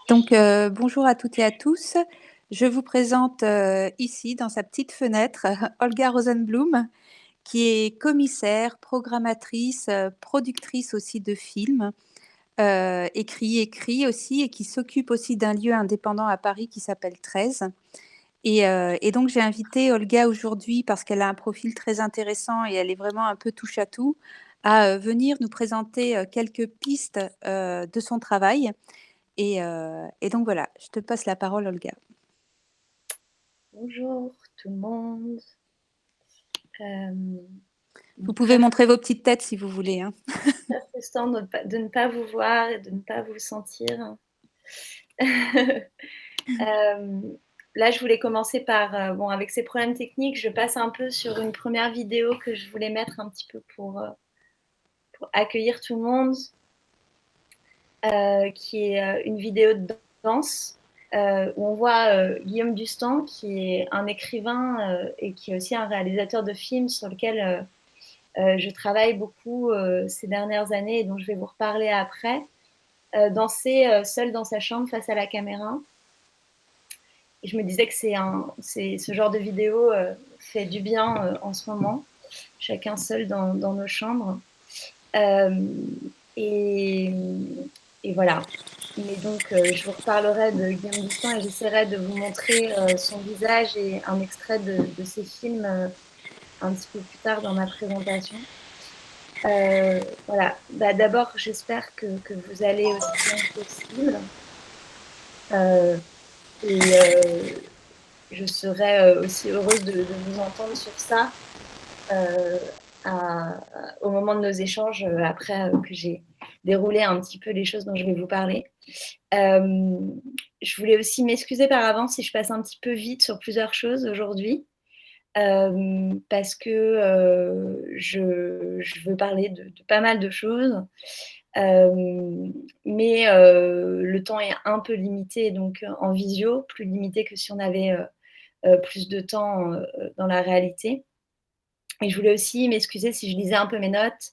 Donc, bonjour à toutes et à tous. Je vous présente ici, dans sa petite fenêtre, Olga Rosenblum, qui est commissaire, programmatrice, productrice aussi de films, écrit aussi, et qui s'occupe aussi d'un lieu indépendant à Paris qui s'appelle 13. Et donc, j'ai invité Olga aujourd'hui parce qu'elle a un profil très intéressant et elle est vraiment un peu touche à tout, à venir nous présenter quelques pistes de son travail. Et donc voilà, je te passe la parole, Olga. Bonjour tout le monde. Vous pouvez Très, montrer vos petites têtes si vous voulez, hein. très frustrant de ne pas vous voir et de ne pas vous sentir. Euh, Là, je voulais commencer par, bon, avec ces problèmes techniques, je passe un peu sur une première vidéo que je voulais mettre un petit peu pour accueillir tout le monde, qui est une vidéo de danse. Où on voit Guillaume Dustan, qui est un écrivain et qui est aussi un réalisateur de films sur lequel je travaille beaucoup ces dernières années et dont je vais vous reparler après. Danser seul dans sa chambre face à la caméra. Et je me disais que ce genre de vidéo fait du bien en ce moment, chacun seul dans nos chambres. Euh, et, et voilà. Mais donc, je vous reparlerai de Guillaume Dustan et j'essaierai de vous montrer son visage et un extrait de ses films un petit peu plus tard dans ma présentation. Voilà. Bah, d'abord, j'espère que vous allez aussi bien que possible. Euh, et je serai aussi heureuse de vous entendre sur ça euh, au moment de nos échanges, après que j'ai déroulé un petit peu les choses dont je vais vous parler. Euh, je voulais aussi m'excuser par avance si je passe un petit peu vite sur plusieurs choses aujourd'hui. Parce que je veux parler de pas mal de choses. Mais le temps est un peu limité, donc en visio, plus limité que si on avait plus de temps dans la réalité. Et je voulais aussi m'excuser si je lisais un peu mes notes.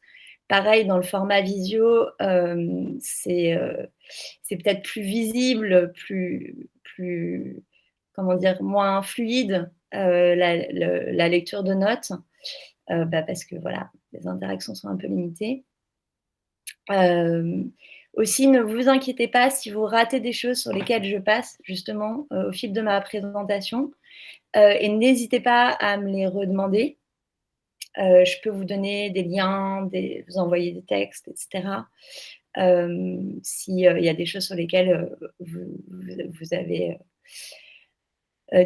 Pareil, dans le format visio, c'est peut-être plus visible, comment dire, moins fluide la lecture de notes, parce que voilà, les interactions sont un peu limitées. Euh, Aussi, ne vous inquiétez pas si vous ratez des choses sur lesquelles je passe justement au fil de ma présentation, et n'hésitez pas à me les redemander. Je peux vous donner des liens, vous envoyer des textes, etc. S'il y a des choses sur lesquelles vous avez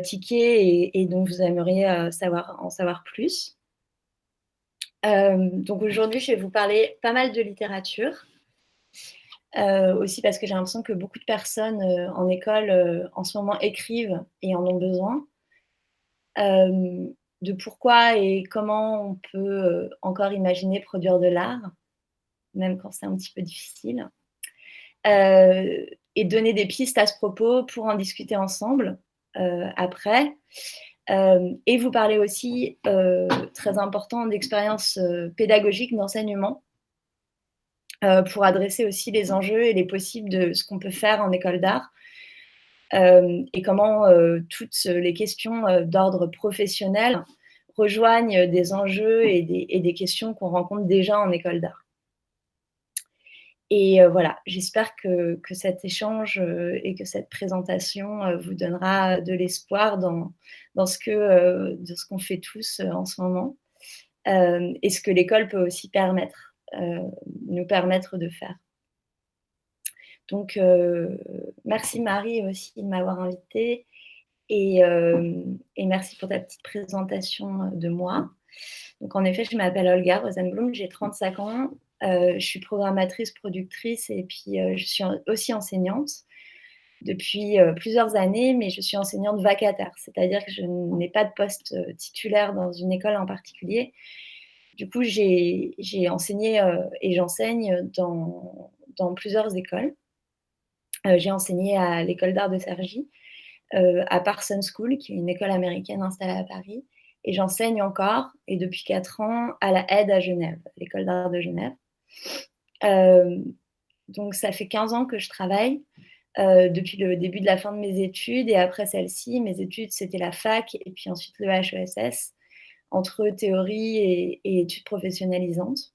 tiqué et dont vous aimeriez en savoir plus. Donc aujourd'hui, je vais vous parler pas mal de littérature. Aussi parce que j'ai l'impression que beaucoup de personnes en école en ce moment écrivent et en ont besoin. De pourquoi et comment on peut encore imaginer produire de l'art, même quand c'est un petit peu difficile. Et donner des pistes à ce propos pour en discuter ensemble après. Et vous parler aussi, très important, d'expériences pédagogiques d'enseignement pour adresser aussi les enjeux et les possibles de ce qu'on peut faire en école d'art et comment toutes les questions d'ordre professionnel rejoignent des enjeux et des questions qu'on rencontre déjà en école d'art. Et voilà, j'espère que cet échange et que cette présentation vous donnera de l'espoir dans de ce qu'on fait tous en ce moment et ce que l'école peut aussi nous permettre de faire. Donc, merci Marie aussi de m'avoir invitée et merci pour ta petite présentation de moi. Donc, en effet, je m'appelle Olga Rosenblum, j'ai 35 ans. Je suis programmatrice, productrice et puis je suis aussi enseignante depuis plusieurs années, mais je suis enseignante vacataire, c'est-à-dire que je n'ai pas de poste titulaire dans une école en particulier. Du coup, j'ai enseigné et j'enseigne dans plusieurs écoles. J'ai enseigné à l'école d'art de Cergy, à Parsons School, qui est une école américaine installée à Paris. Et j'enseigne encore, et depuis 4 ans, à la Aide à Genève, l'école d'art de Genève. Donc, ça fait 15 ans que je travaille depuis le début de la fin de mes études et après celle-ci. Mes études, c'était la fac et puis ensuite le HESS, entre théorie et études professionnalisantes.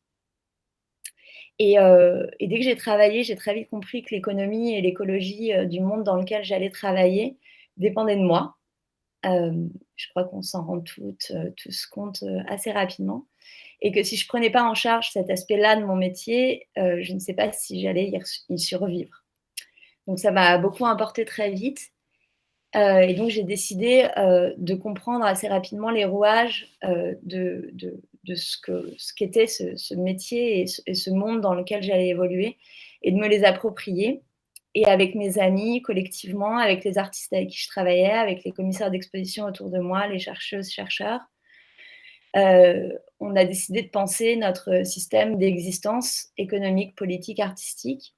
Et dès que j'ai très vite compris que l'économie et l'écologie, du monde dans lequel j'allais travailler dépendaient de moi. Je crois qu'on s'en rend tous compte, assez rapidement et que si je prenais pas en charge cet aspect-là de mon métier, je ne sais pas si j'allais y survivre. Donc ça m'a beaucoup importé très vite, et donc j'ai décidé, de comprendre assez rapidement les rouages, de ce qu'était ce métier et ce monde dans lequel j'allais évoluer et de me les approprier et avec mes amis, collectivement, avec les artistes avec qui je travaillais, avec les commissaires d'exposition autour de moi, les chercheuses, chercheurs, on a décidé de penser notre système d'existence économique, politique, artistique.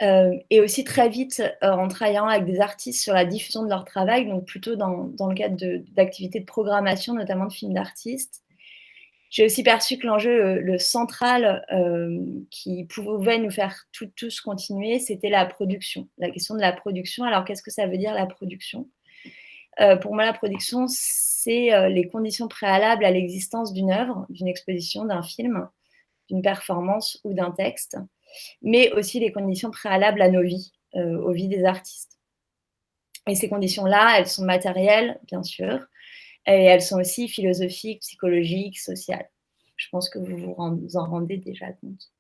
Et aussi très vite, en travaillant avec des artistes sur la diffusion de leur travail, donc plutôt dans le cadre d'activités de programmation, notamment de films d'artistes. J'ai aussi perçu que l'enjeu, le central, qui pouvait nous faire tous continuer, c'était la production, la question de la production. Alors qu'est-ce que ça veut dire la production? Pour moi, la production, c'est, les conditions préalables à l'existence d'une œuvre, d'une exposition, d'un film, d'une performance ou d'un texte, mais aussi les conditions préalables à nos vies, aux vies des artistes. Et ces conditions-là, elles sont matérielles, bien sûr, et elles sont aussi philosophiques, psychologiques, sociales. Je pense que vous en rendez déjà compte.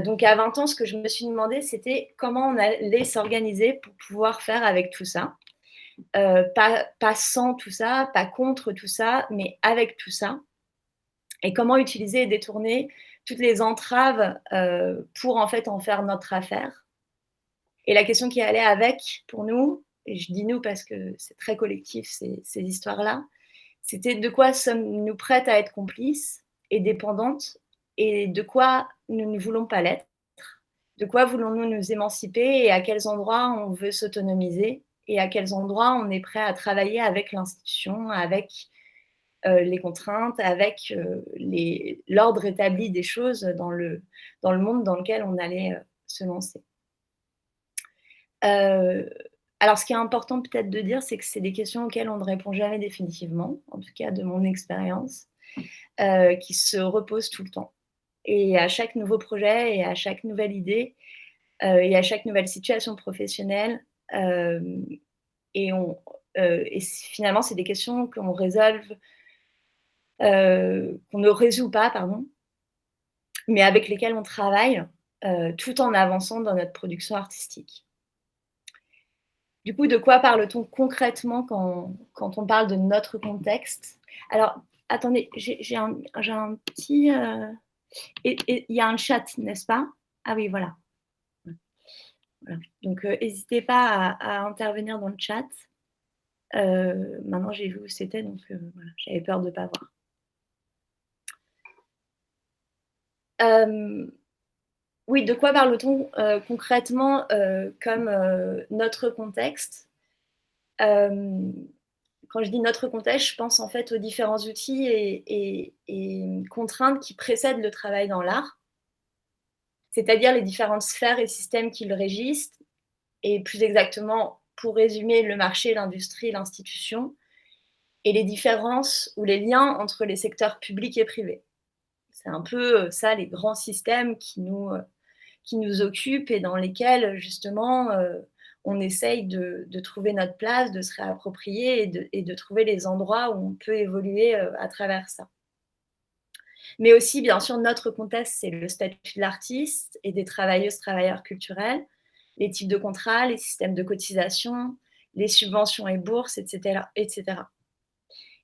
Donc à 20 ans, ce que je me suis demandé, c'était comment on allait s'organiser pour pouvoir faire avec tout ça. Pas sans tout ça, pas contre tout ça, mais avec tout ça. Et comment utiliser et détourner toutes les entraves, pour en fait en faire notre affaire. Et la question qui allait avec pour nous, et je dis nous parce que c'est très collectif ces histoires-là, c'était de quoi sommes-nous prêtes à être complices et dépendantes et de quoi nous ne voulons pas l'être? De quoi voulons-nous nous émanciper et à quels endroits on veut s'autonomiser et à quels endroits on est prêt à travailler avec l'institution, avec les contraintes, avec l'ordre établi des choses dans le monde dans lequel on allait se lancer. Alors, ce qui est important peut-être de dire, c'est que c'est des questions auxquelles on ne répond jamais définitivement, en tout cas de mon expérience, qui se reposent tout le temps. Et à chaque nouveau projet et à chaque nouvelle idée, et à chaque nouvelle situation professionnelle, et on et finalement, c'est des questions qu'on ne résout pas, pardon, mais avec lesquelles on travaille, tout en avançant dans notre production artistique. Du coup, de quoi parle-t-on concrètement quand on parle de notre contexte? Alors, attendez, j'ai un petit, et il y a un chat, n'est-ce pas? Ah oui, voilà. Voilà. Donc, hésitez pas à intervenir dans le chat. Maintenant, j'ai vu où c'était, donc voilà, j'avais peur de pas voir. Oui, de quoi parle-t-on, concrètement, comme, notre contexte? Hem, Quand je dis notre contexte, je pense en fait aux différents outils et contraintes qui précèdent le travail dans l'art, c'est-à-dire les différentes sphères et systèmes qui le régissent et plus exactement, pour résumer, le marché, l'industrie, l'institution et les différences ou les liens entre les secteurs publics et privés. C'est un peu, ça les grands systèmes qui nous occupent et dans lesquels justement, on essaye de trouver notre place, de se réapproprier et de trouver les endroits où on peut évoluer, à travers ça. Mais aussi, bien sûr, notre contexte, c'est le statut de l'artiste et des travailleuses, travailleurs culturels, les types de contrats, les systèmes de cotisation, les subventions et bourses, et cetera, et cetera.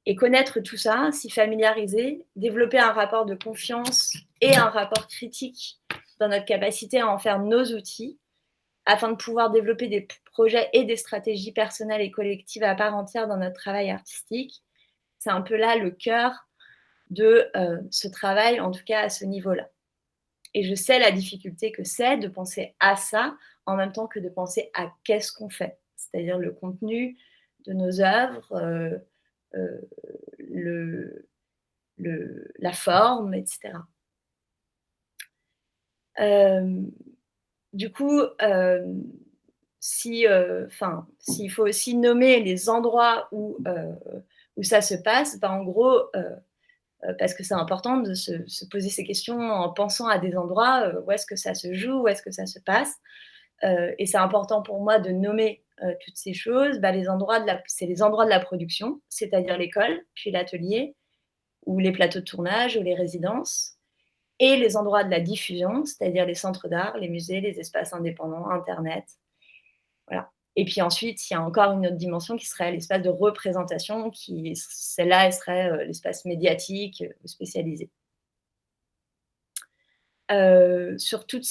Et connaître tout ça, s'y familiariser, développer un rapport de confiance et un rapport critique dans notre capacité à en faire nos outils, afin de pouvoir développer des projets et des stratégies personnelles et collectives à part entière dans notre travail artistique. C'est un peu là le cœur de ce travail, en tout cas à ce niveau-là. Et je sais la difficulté que c'est de penser à ça en même temps que de penser à qu'est-ce qu'on fait, c'est-à-dire le contenu de nos œuvres, euh, le, la forme, etc. du coup, s'il faut aussi nommer les endroits où ça se passe, ben, en gros, parce que c'est important de se poser ces questions en pensant à des endroits, où est-ce que ça se joue, où est-ce que ça se passe. Et c'est important pour moi de nommer, toutes ces choses. Bah, c'est les endroits de la production, c'est-à-dire l'école, puis l'atelier ou les plateaux de tournage ou les résidences, et les endroits de la diffusion, c'est-à-dire les centres d'art, les musées, les espaces indépendants, internet, voilà. Et puis ensuite, il y a encore une autre dimension qui serait l'espace de représentation qui celle-là, elle serait, l'espace médiatique, spécialisé. Sur toutes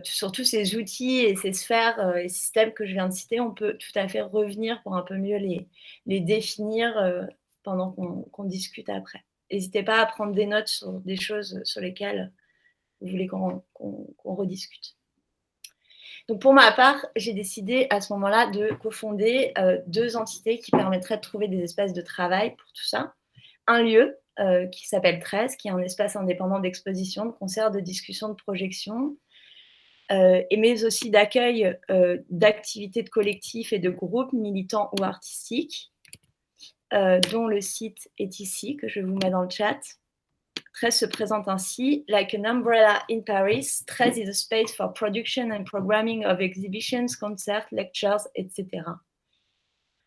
sur tous ces outils et ces sphères, et systèmes que je viens de citer, on peut tout à fait revenir pour un peu mieux les définir, pendant qu'on discute après. N'hésitez pas à prendre des notes sur des choses sur lesquelles vous voulez qu'on rediscute. Donc pour ma part, j'ai décidé à ce moment-là de cofonder, 2 entités qui permettraient de trouver des espaces de travail pour tout ça. Un lieu, qui s'appelle 13, qui est un espace indépendant d'exposition, de concerts, de discussion, de projection, mais aussi d'accueil, d'activités de collectifs et de groupes militants ou artistiques, dont le site est ici, que je vous mets dans le chat. 13 se présente ainsi: Like an umbrella in Paris, 13 is a space for production and programming of exhibitions, concerts, lectures, etc.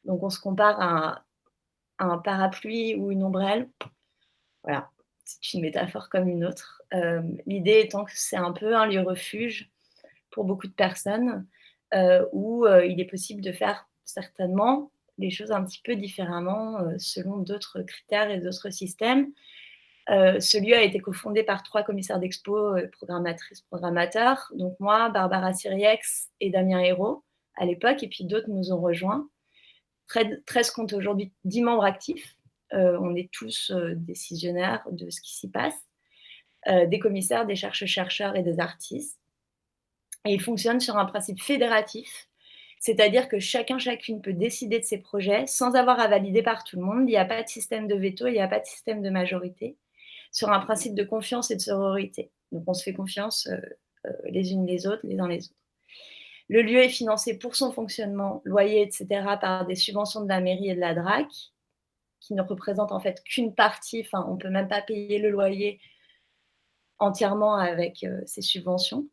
Donc on se compare à un parapluie ou une ombrelle. Voilà, c'est une métaphore comme une autre. L'idée étant que c'est un peu un lieu refuge pour beaucoup de personnes, où il est possible de faire certainement les choses un petit peu différemment, selon d'autres critères et d'autres systèmes. Ce lieu a été cofondé par 3 commissaires d'expo, programmatrices, programmateurs, donc moi, Barbara Siriex et Damien Hérault à l'époque, et puis d'autres nous ont rejoints. 13 compte aujourd'hui 10 membres actifs. On est tous décisionnaires de ce qui s'y passe, des commissaires, des chercheurs et des artistes. Et il fonctionne sur un principe fédératif, c'est-à-dire que chacune peut décider de ses projets sans avoir à valider par tout le monde. Il n'y a pas de système de veto, il n'y a pas de système de majorité, sur un principe de confiance et de sororité. Donc on se fait confiance les unes les autres, les uns les autres. Le lieu est financé pour son fonctionnement, loyer, etc., par des subventions de la mairie et de la DRAC, qui ne représentent en fait qu'une partie, enfin on ne peut même pas payer le loyer entièrement avec ces subventions.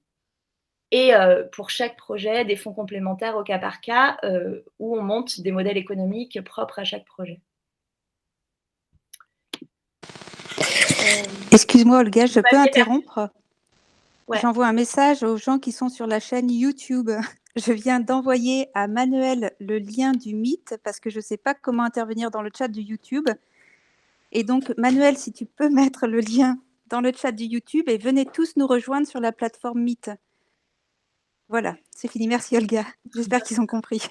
Et pour chaque projet, des fonds complémentaires au cas par cas, où on monte des modèles économiques propres à chaque projet. Excuse-moi Olga, je peux m'aviez per interrompre? Ouais. J'envoie un message aux gens qui sont sur la chaîne YouTube. Je viens d'envoyer à Manuel le lien du Meet parce que je ne sais pas comment intervenir dans le chat du YouTube. Et donc, Manuel, si tu peux mettre le lien dans le chat du YouTube et venez tous nous rejoindre sur la plateforme Meet. Voilà, c'est fini. Merci Olga. J'espère qu'ils ont compris.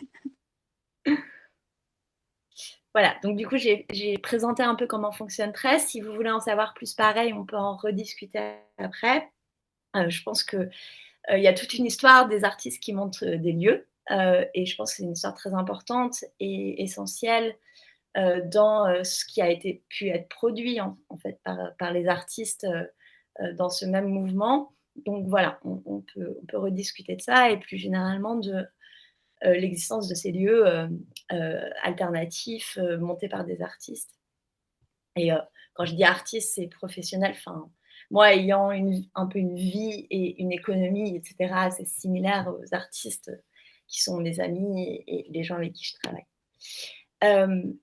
Voilà, donc du coup, j'ai présenté un peu comment fonctionne 13. Si vous voulez en savoir plus, pareil, on peut en rediscuter après. Je pense qu'il y a toute une histoire des artistes qui montent des lieux, et je pense que c'est une histoire très importante et essentielle dans ce qui a pu être produit en fait par les artistes dans ce même mouvement. Donc voilà, on peut rediscuter de ça et plus généralement de l'existence de ces lieux alternatifs montés par des artistes. Et quand je dis artiste, c'est professionnel. Enfin, moi, ayant un peu une vie et une économie, etc., assez similaire aux artistes qui sont mes amis et les gens avec qui je travaille.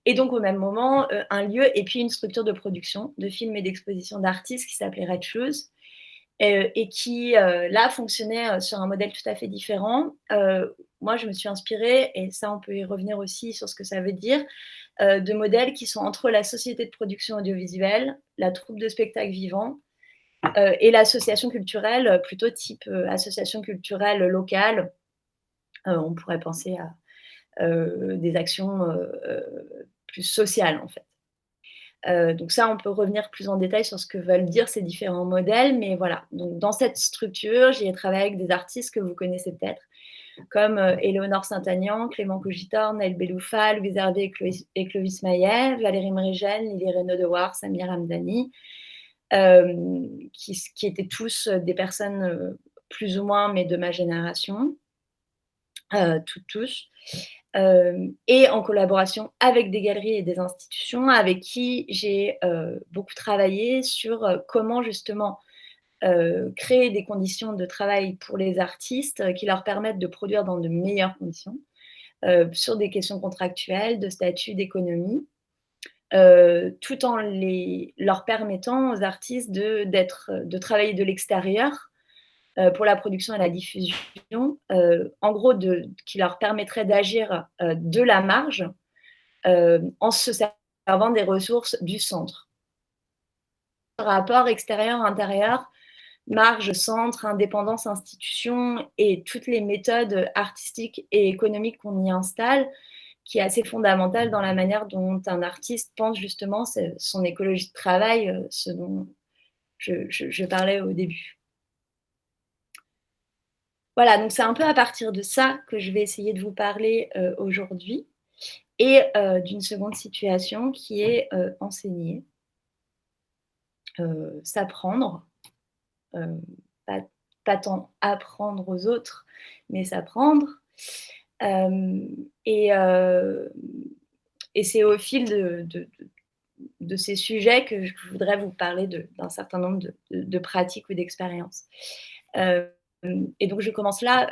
Et donc au même moment, un lieu et puis une structure de production de films et d'exposition d'artistes qui s'appelait Red Shoes, et qui, là, fonctionnait sur un modèle tout à fait différent. Moi, je me suis inspirée, et ça, on peut y revenir aussi sur ce que ça veut dire, de modèles qui sont entre la société de production audiovisuelle, la troupe de spectacle vivant, et l'association culturelle, plutôt type association culturelle locale. On pourrait penser à des actions plus sociales, en fait. Donc ça, on peut revenir plus en détail sur ce que veulent dire ces différents modèles, mais voilà. Donc dans cette structure, j'ai travaillé avec des artistes que vous connaissez peut-être, comme Éléonore Saint-Agnan, Clément Cogitor, Naël Beloufa, Louise Hervé et Clovis Maillet, Valérie Mrégène, Lily Reynaud de War, Samir Hamdani, qui étaient tous des personnes plus ou moins, mais de ma génération, tous. Et en collaboration avec des galeries et des institutions avec qui j'ai beaucoup travaillé sur comment justement créer des conditions de travail pour les artistes qui leur permettent de produire dans de meilleures conditions, sur des questions contractuelles, de statut, d'économie, tout en leur permettant aux artistes de travailler de l'extérieur pour la production et la diffusion, en gros, qui leur permettrait d'agir de la marge en se servant des ressources du centre. Rapport extérieur-intérieur, marge, centre, indépendance, institution et toutes les méthodes artistiques et économiques qu'on y installe, qui est assez fondamentale dans la manière dont un artiste pense justement son écologie de travail, ce dont je parlais au début. Voilà, donc c'est un peu à partir de ça que je vais essayer de vous parler aujourd'hui, et d'une seconde situation qui est enseigner, s'apprendre, pas tant apprendre aux autres, mais s'apprendre. Et c'est au fil de ces sujets que je voudrais vous parler d'un certain nombre de pratiques ou d'expériences. Et donc je commence là,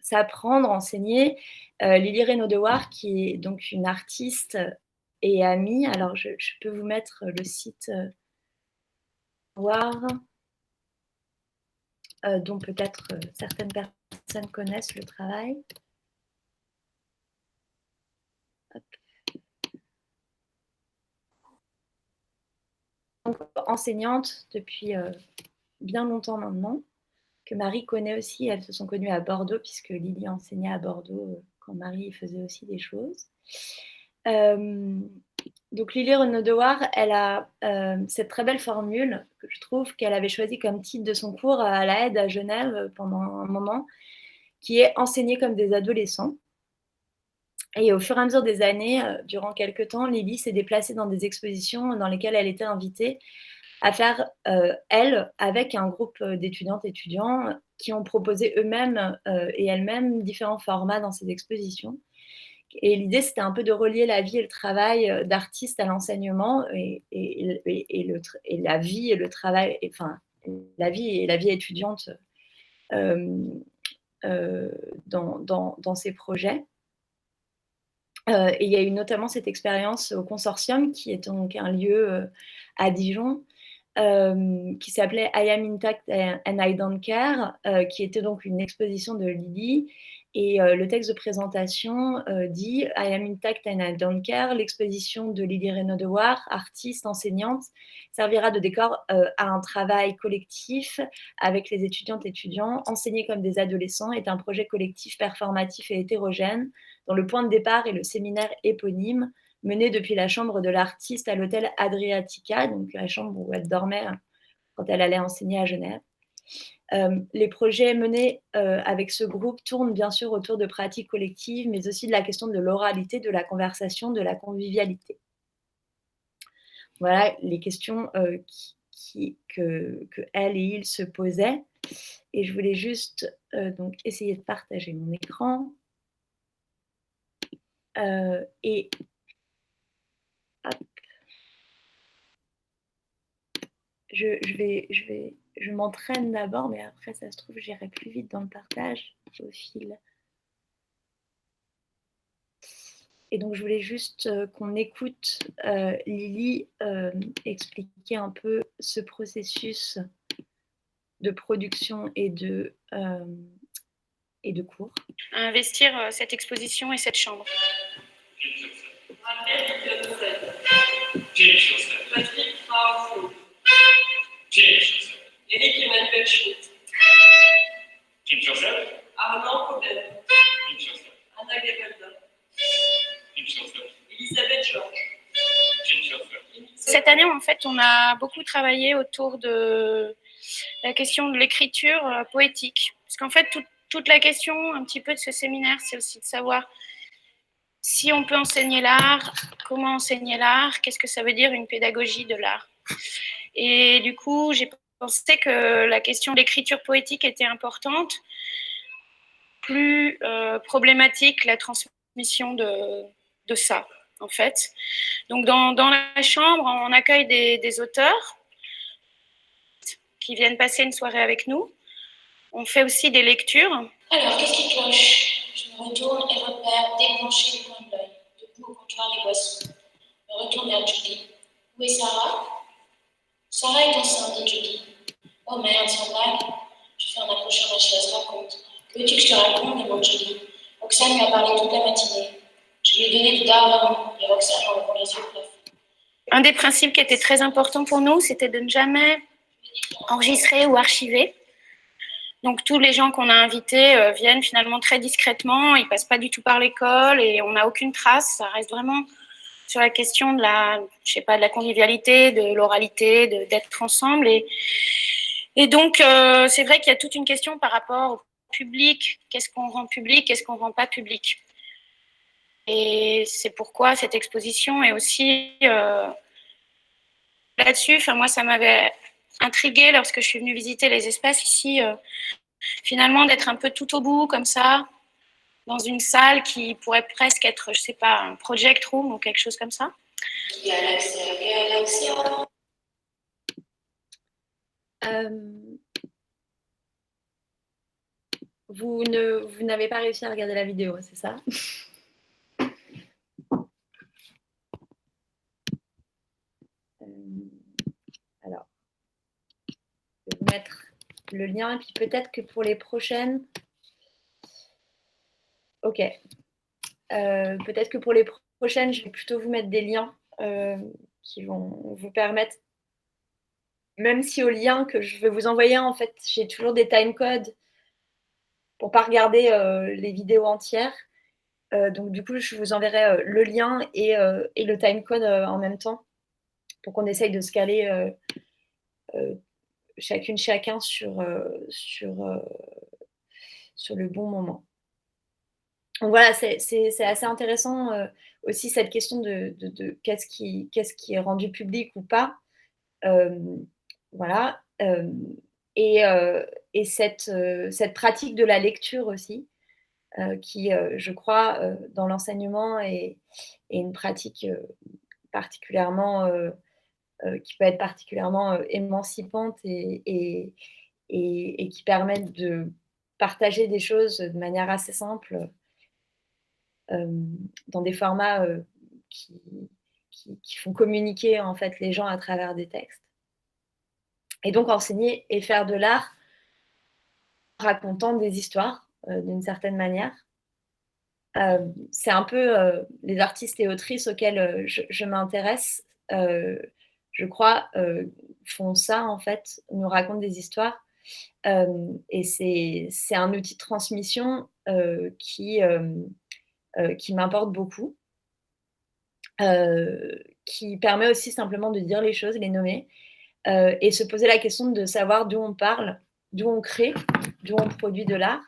s'apprendre, enseigner. Lily Reynaud-Dewar, qui est donc une artiste et amie. Alors je peux vous mettre le site voir, dont peut-être certaines personnes connaissent le travail. Hop. Donc, enseignante depuis bien longtemps maintenant, que Marie connaît aussi. Elles se sont connues à Bordeaux, puisque Lily enseignait à Bordeaux quand Marie faisait aussi des choses. Donc Lily Reynaud-Dewar, elle a cette très belle formule que je trouve qu'elle avait choisie comme titre de son cours à la Aide à Genève pendant un moment, qui est « Enseigner comme des adolescents ». Et au fur et à mesure des années, durant quelques temps, Lily s'est déplacée dans des expositions dans lesquelles elle était invitée à faire, elle, avec un groupe d'étudiantes et étudiants qui ont proposé eux-mêmes et elles-mêmes différents formats dans ces expositions. Et l'idée, c'était un peu de relier la vie et le travail d'artiste à l'enseignement, et la vie et le travail, enfin, la vie et la vie étudiante dans ces projets. Et il y a eu notamment cette expérience au Consortium, qui est donc un lieu à Dijon, qui s'appelait I Am Intact and I Don't Care, qui était donc une exposition de Lily. Et le texte de présentation dit « I am intact and I don't care ». L'exposition de Lily Reynaud-Dewar, artiste, enseignante, servira de décor à un travail collectif avec les étudiantes et étudiants. Enseigner comme des adolescents est un projet collectif, performatif et hétérogène, dont le point de départ est le séminaire éponyme, mené depuis la chambre de l'artiste à l'hôtel Adriatica, donc la chambre où elle dormait quand elle allait enseigner à Genève. Les projets menés avec ce groupe tournent bien sûr autour de pratiques collectives, mais aussi de la question de l'oralité, de la conversation, de la convivialité. Voilà les questions que elle et il se posaient. Et je voulais juste donc essayer de partager mon écran. Et hop. Je m'entraîne d'abord, mais après, ça se trouve, j'irai plus vite dans le partage au fil. Et donc, je voulais juste qu'on écoute Lily expliquer un peu ce processus de production et de cours. Investir cette exposition et cette chambre. Patrick Raoult. Éric Emmanuel Schmitt. Kim Churchill. Armand Cobel. Kim Churchill. Anna Gavalda. Kim Churchill. Elisabeth Georges. Kim Churchill. Cette année, en fait, on a beaucoup travaillé autour de la question de l'écriture poétique. Parce qu'en fait, toute la question un petit peu de ce séminaire, c'est aussi de savoir si on peut enseigner l'art, comment enseigner l'art, qu'est-ce que ça veut dire une pédagogie de l'art. Et du coup, j'ai pensé que la question de l'écriture poétique était importante, plus problématique la transmission de ça, en fait. Donc, dans la chambre, on accueille des auteurs qui viennent passer une soirée avec nous. On fait aussi des lectures. Alors, qu'est-ce qui cloche? Je me retourne et repère débranché du coin de l'œil, debout au comptoir des boissons. Je me retourne vers Julie. Où est Sarah? Sarah est enceinte, dit Julie. Oh merde, sans blague. Je fais en approchant ma chaise, raconte. Que veux-tu que je te raconte? Demande Julie. Roxane lui a parlé toute la matinée. Je lui ai donné du dard et Roxane en levant les yeux au plafond. Un des principes qui était très important pour nous, c'était de ne jamais enregistrer ou archiver. Donc tous les gens qu'on a invités viennent finalement très discrètement, ils passent pas du tout par l'école et on n'a aucune trace. Ça reste vraiment sur la question de de la convivialité, de l'oralité, d'être ensemble. Et donc c'est vrai qu'il y a toute une question par rapport au public. Qu'est-ce qu'on rend public, qu'est-ce qu'on rend pas public? Et c'est pourquoi cette exposition est aussi là-dessus. Enfin moi ça m'avait intriguée lorsque je suis venue visiter les espaces ici. Finalement, d'être un peu tout au bout, comme ça, dans une salle qui pourrait presque être, je sais pas, un project room ou quelque chose comme ça. Vous n'avez pas réussi à regarder la vidéo, c'est ça? Alors, je vais vous mettre le lien et puis peut-être que pour les prochaines... Ok. Peut-être que pour les prochaines, je vais plutôt vous mettre des liens qui vont vous permettre, même si au lien que je vais vous envoyer, en fait, j'ai toujours des timecodes pour ne pas regarder les vidéos entières. Donc, du coup, je vous enverrai le lien et le timecode en même temps pour qu'on essaye de se caler chacun sur le bon moment. Donc voilà, c'est assez intéressant aussi cette question de qu'est-ce qui est rendu public ou pas. Voilà. Et cette pratique de la lecture aussi, qui, je crois, dans l'enseignement est une pratique particulièrement, qui peut être particulièrement émancipante et qui permet de partager des choses de manière assez simple dans des formats qui font communiquer en fait les gens à travers des textes. Et donc enseigner et faire de l'art racontant des histoires d'une certaine manière. C'est un peu les artistes et autrices auxquels je m'intéresse, je crois, font ça en fait, nous racontent des histoires. Et c'est un outil de transmission qui m'importe beaucoup, qui permet aussi simplement de dire les choses, les nommer, et se poser la question de savoir d'où on parle, d'où on crée, d'où on produit de l'art,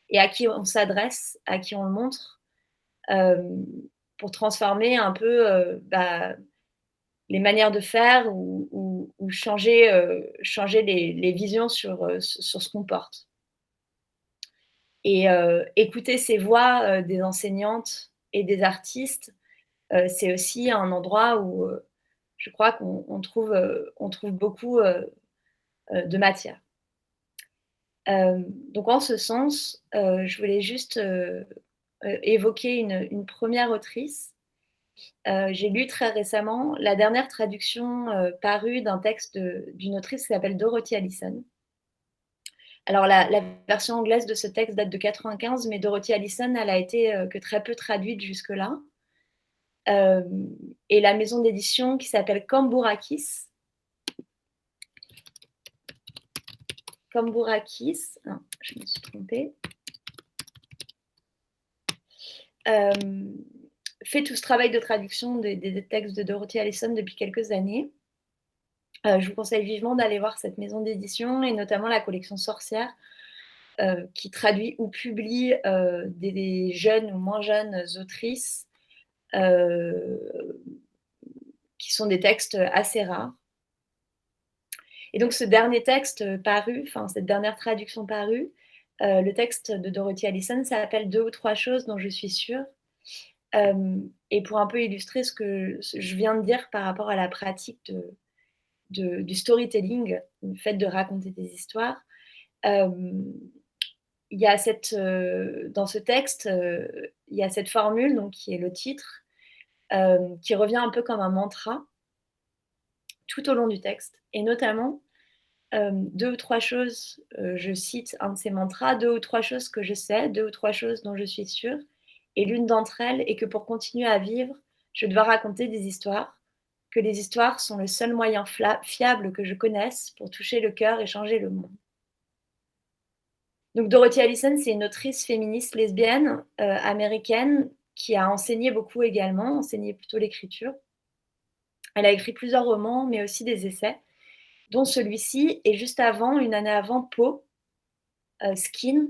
et à qui on s'adresse, à qui on le montre, pour transformer un peu les manières de faire ou changer les visions sur ce qu'on porte. Et écouter ces voix des enseignantes et des artistes, c'est aussi un endroit où je crois qu'on trouve beaucoup de matière. Donc en ce sens, je voulais juste évoquer une première autrice. J'ai lu très récemment la dernière traduction parue d'un texte d'une autrice qui s'appelle Dorothy Allison. Alors la version anglaise de ce texte date de 1995, mais Dorothy Allison, elle a été que très peu traduite jusque-là. Et la maison d'édition qui s'appelle Cambourakis, non, je me suis trompée, fait tout ce travail de traduction des textes de Dorothy Allison depuis quelques années. Je vous conseille vivement d'aller voir cette maison d'édition et notamment la collection Sorcières, qui traduit ou publie des jeunes ou moins jeunes autrices qui sont des textes assez rares. Et donc ce dernier texte paru, enfin cette dernière traduction parue, le texte de Dorothy Allison s'appelle « Deux ou trois choses dont je suis sûre ». Et pour un peu illustrer ce que je viens de dire par rapport à la pratique du storytelling, le fait de raconter des histoires, il y a dans ce texte, il y a cette formule donc, qui est le titre, qui revient un peu comme un mantra tout au long du texte. Et notamment, deux ou trois choses, je cite un de ces mantras, deux ou trois choses que je sais, deux ou trois choses dont je suis sûre. Et l'une d'entre elles est que pour continuer à vivre, je dois raconter des histoires, que les histoires sont le seul moyen fiable que je connaisse pour toucher le cœur et changer le monde. Donc Dorothy Allison, c'est une autrice féministe lesbienne américaine qui a enseigné beaucoup également, enseigné plutôt l'écriture. Elle a écrit plusieurs romans, mais aussi des essais, dont celui-ci, et juste avant, une année avant, Pau, Skin,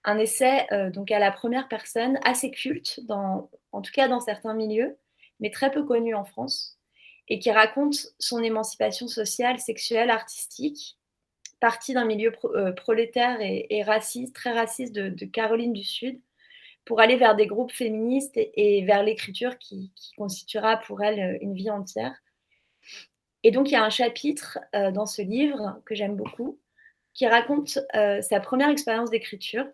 un essai donc à la première personne, assez culte, en tout cas dans certains milieux, mais très peu connu en France, et qui raconte son émancipation sociale, sexuelle, artistique, partie d'un milieu prolétaire et raciste, très raciste de Caroline du Sud, pour aller vers des groupes féministes et vers l'écriture qui constituera pour elle une vie entière. Et donc, il y a un chapitre dans ce livre que j'aime beaucoup, qui raconte sa première expérience d'écriture,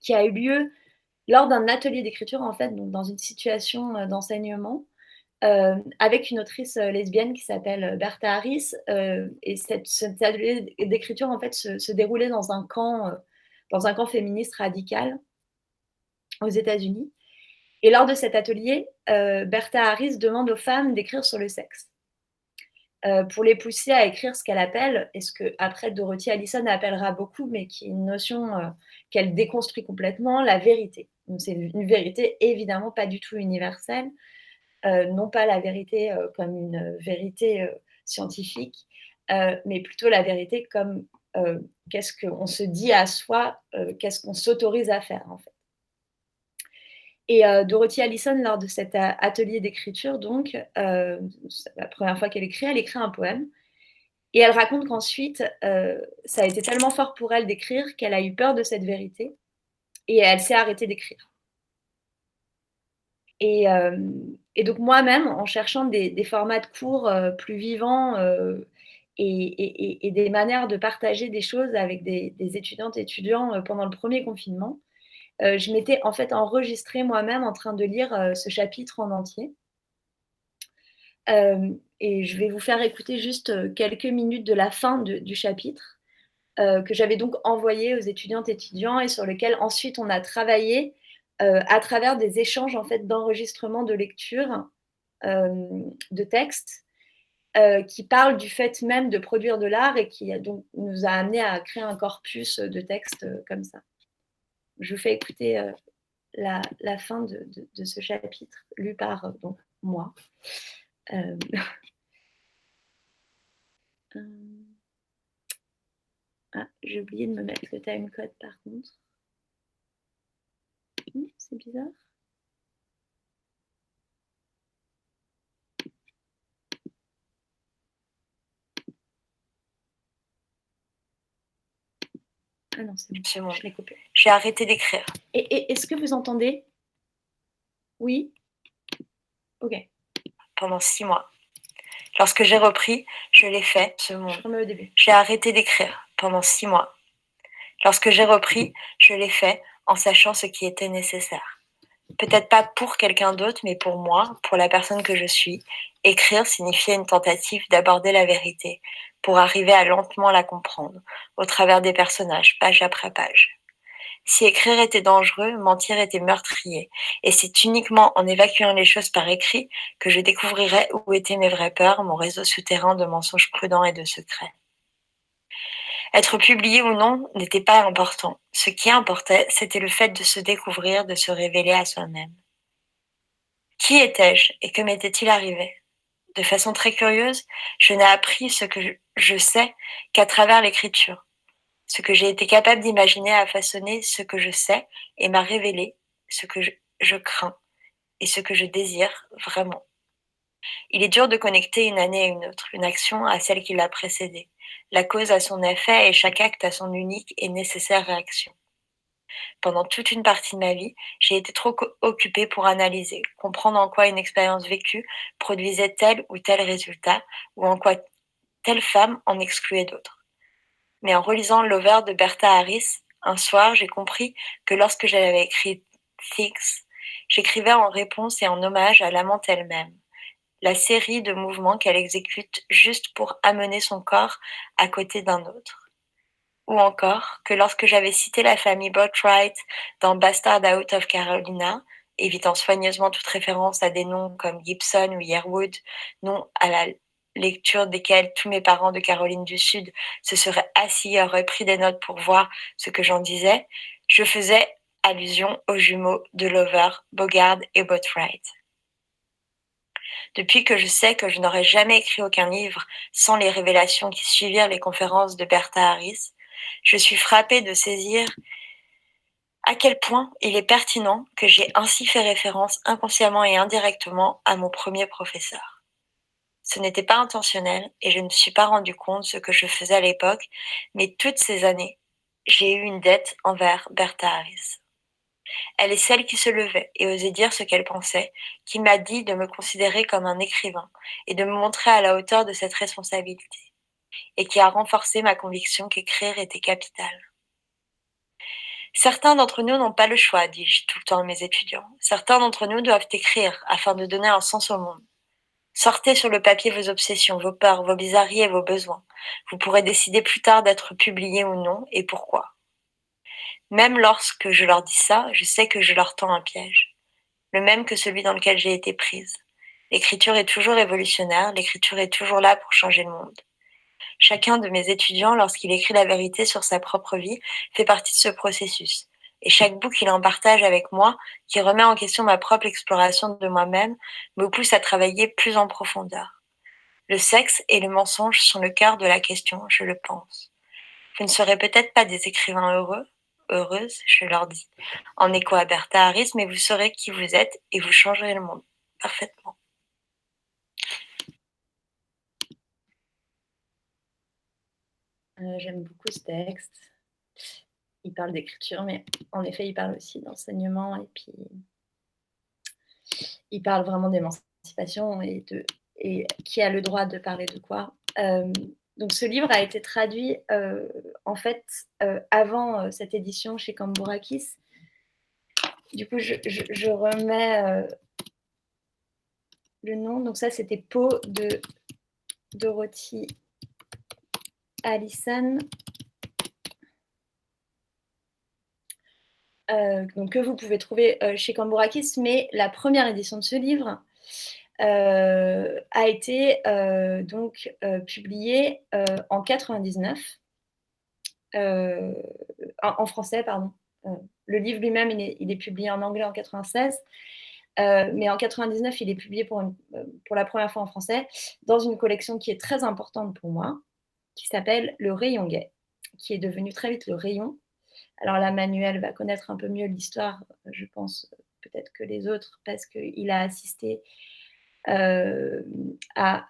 qui a eu lieu lors d'un atelier d'écriture, en fait, donc dans une situation d'enseignement, avec une autrice lesbienne qui s'appelle Bertha Harris. Et cet atelier d'écriture, en fait, se déroulait dans un camp féministe radical aux États-Unis. Et lors de cet atelier, Bertha Harris demande aux femmes d'écrire sur le sexe. Pour les pousser à écrire ce qu'elle appelle, et ce que après Dorothy Allison appellera beaucoup, mais qui est une notion qu'elle déconstruit complètement, la vérité. Donc c'est une vérité évidemment pas du tout universelle, non pas la vérité comme une vérité scientifique, mais plutôt la vérité comme qu'est-ce qu'on se dit à soi, qu'est-ce qu'on s'autorise à faire en fait. Et Dorothy Allison, lors de cet atelier d'écriture, donc, la première fois qu'elle écrit un poème. Et elle raconte qu'ensuite, ça a été tellement fort pour elle d'écrire qu'elle a eu peur de cette vérité et elle s'est arrêtée d'écrire. Et donc moi-même, en cherchant des formats de cours plus vivants et des manières de partager des choses avec des étudiantes et étudiants pendant le premier confinement, je m'étais en fait enregistrée moi-même en train de lire ce chapitre en entier. Et je vais vous faire écouter juste quelques minutes de la fin du chapitre, que j'avais donc envoyé aux étudiantes et étudiants et sur lequel ensuite on a travaillé à travers des échanges en fait, d'enregistrement de lecture de textes qui parlent du fait même de produire de l'art et qui donc, nous a amené à créer un corpus de textes comme ça. Je vous fais écouter la fin de ce chapitre, lu par donc, moi. Ah, j'ai oublié de me mettre le timecode par contre. C'est bizarre. Ah non, c'est bon, je l'ai coupé. J'ai arrêté d'écrire. Et est-ce que vous entendez? Oui? Ok. Pendant 6 mois. Lorsque j'ai repris, je l'ai fait, ce monde. Je remets au début. J'ai arrêté d'écrire pendant 6 mois. Lorsque j'ai repris, je l'ai fait en sachant ce qui était nécessaire. Peut-être pas pour quelqu'un d'autre, mais pour moi, pour la personne que je suis. Écrire signifiait une tentative d'aborder la vérité, pour arriver à lentement la comprendre, au travers des personnages, page après page. Si écrire était dangereux, mentir était meurtrier, et c'est uniquement en évacuant les choses par écrit que je découvrirais où étaient mes vraies peurs, mon réseau souterrain de mensonges prudents et de secrets. Être publié ou non n'était pas important. Ce qui importait, c'était le fait de se découvrir, de se révéler à soi-même. Qui étais-je et que m'était-il arrivé? De façon très curieuse, je n'ai appris ce que je sais qu'à travers l'écriture. Ce que j'ai été capable d'imaginer a façonné ce que je sais et m'a révélé ce que je crains et ce que je désire vraiment. Il est dur de connecter une année à une autre, une action à celle qui l'a précédée, la cause à son effet et chaque acte à son unique et nécessaire réaction. Pendant toute une partie de ma vie, j'ai été trop occupée pour analyser, comprendre en quoi une expérience vécue produisait tel ou tel résultat, ou en quoi telle femme en excluait d'autres. Mais en relisant Lover de Bertha Harris, un soir, j'ai compris que lorsque j'avais écrit Things, j'écrivais en réponse et en hommage à l'amante elle-même, la série de mouvements qu'elle exécute juste pour amener son corps à côté d'un autre. Ou encore que lorsque j'avais cité la famille Botwright dans Bastard Out of Carolina, évitant soigneusement toute référence à des noms comme Gibson ou Yearwood, noms à la lecture desquels tous mes parents de Caroline du Sud se seraient assis et auraient pris des notes pour voir ce que j'en disais, je faisais allusion aux jumeaux de Lover, Bogard et Botwright. Depuis que je sais que je n'aurais jamais écrit aucun livre sans les révélations qui suivirent les conférences de Bertha Harris, je suis frappée de saisir à quel point il est pertinent que j'ai ainsi fait référence inconsciemment et indirectement à mon premier professeur. Ce n'était pas intentionnel et je ne me suis pas rendu compte de ce que je faisais à l'époque, mais toutes ces années, j'ai eu une dette envers Bertha Harris. Elle est celle qui se levait et osait dire ce qu'elle pensait, qui m'a dit de me considérer comme un écrivain et de me montrer à la hauteur de cette responsabilité, et qui a renforcé ma conviction qu'écrire était capital. Certains d'entre nous n'ont pas le choix, dis-je tout le temps à mes étudiants. Certains d'entre nous doivent écrire afin de donner un sens au monde. Sortez sur le papier vos obsessions, vos peurs, vos bizarreries et vos besoins. Vous pourrez décider plus tard d'être publié ou non et pourquoi. Même lorsque je leur dis ça, je sais que je leur tends un piège, le même que celui dans lequel j'ai été prise. L'écriture est toujours révolutionnaire, l'écriture est toujours là pour changer le monde. Chacun de mes étudiants, lorsqu'il écrit la vérité sur sa propre vie, fait partie de ce processus. Et chaque bout qu'il en partage avec moi, qui remet en question ma propre exploration de moi-même, me pousse à travailler plus en profondeur. Le sexe et le mensonge sont le cœur de la question, je le pense. Vous ne serez peut-être pas des écrivains heureux, heureuses, je leur dis, en écho à Bertha Harris, mais vous saurez qui vous êtes et vous changerez le monde parfaitement. J'aime beaucoup ce texte. Il parle d'écriture, mais en effet, il parle aussi d'enseignement et puis il parle vraiment d'émancipation et qui a le droit de parler de quoi. Donc ce livre a été traduit en fait avant cette édition chez Cambourakis. Du coup, je remets le nom. Donc ça, c'était Peau de Dorothy Allison. Donc, que vous pouvez trouver chez Cambourakis, mais la première édition de ce livre a été publiée en 99, en français, pardon. Le livre lui-même, il est publié en anglais en 96, mais en 99, il est publié pour la première fois en français dans une collection qui est très importante pour moi, qui s'appelle Le Rayon Gay, qui est devenu très vite Le Rayon. Alors là, Manuel va connaître un peu mieux l'histoire, je pense, peut-être que les autres, parce qu'il a assisté à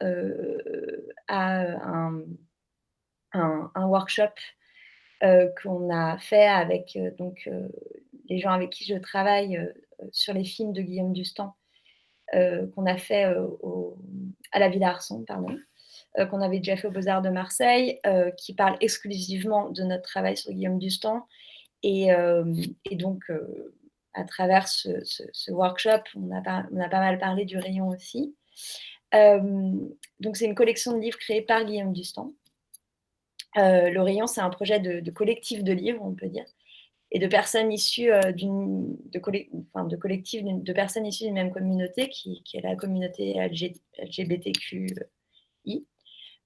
un workshop qu'on a fait avec les gens avec qui je travaille sur les films de Guillaume Dustan, qu'on a fait à la Villa Arson, pardon. Qu'on avait déjà fait aux Beaux-Arts de Marseille, qui parle exclusivement de notre travail sur Guillaume Dustan. Et donc, à travers ce workshop, on a pas mal parlé du Rayon aussi. Donc, c'est une collection de livres créée par Guillaume Dustan. Le Rayon, c'est un projet de collectif de livres, on peut dire, et de personnes issues de personnes issues d'une même communauté, qui est la communauté LGBTQI,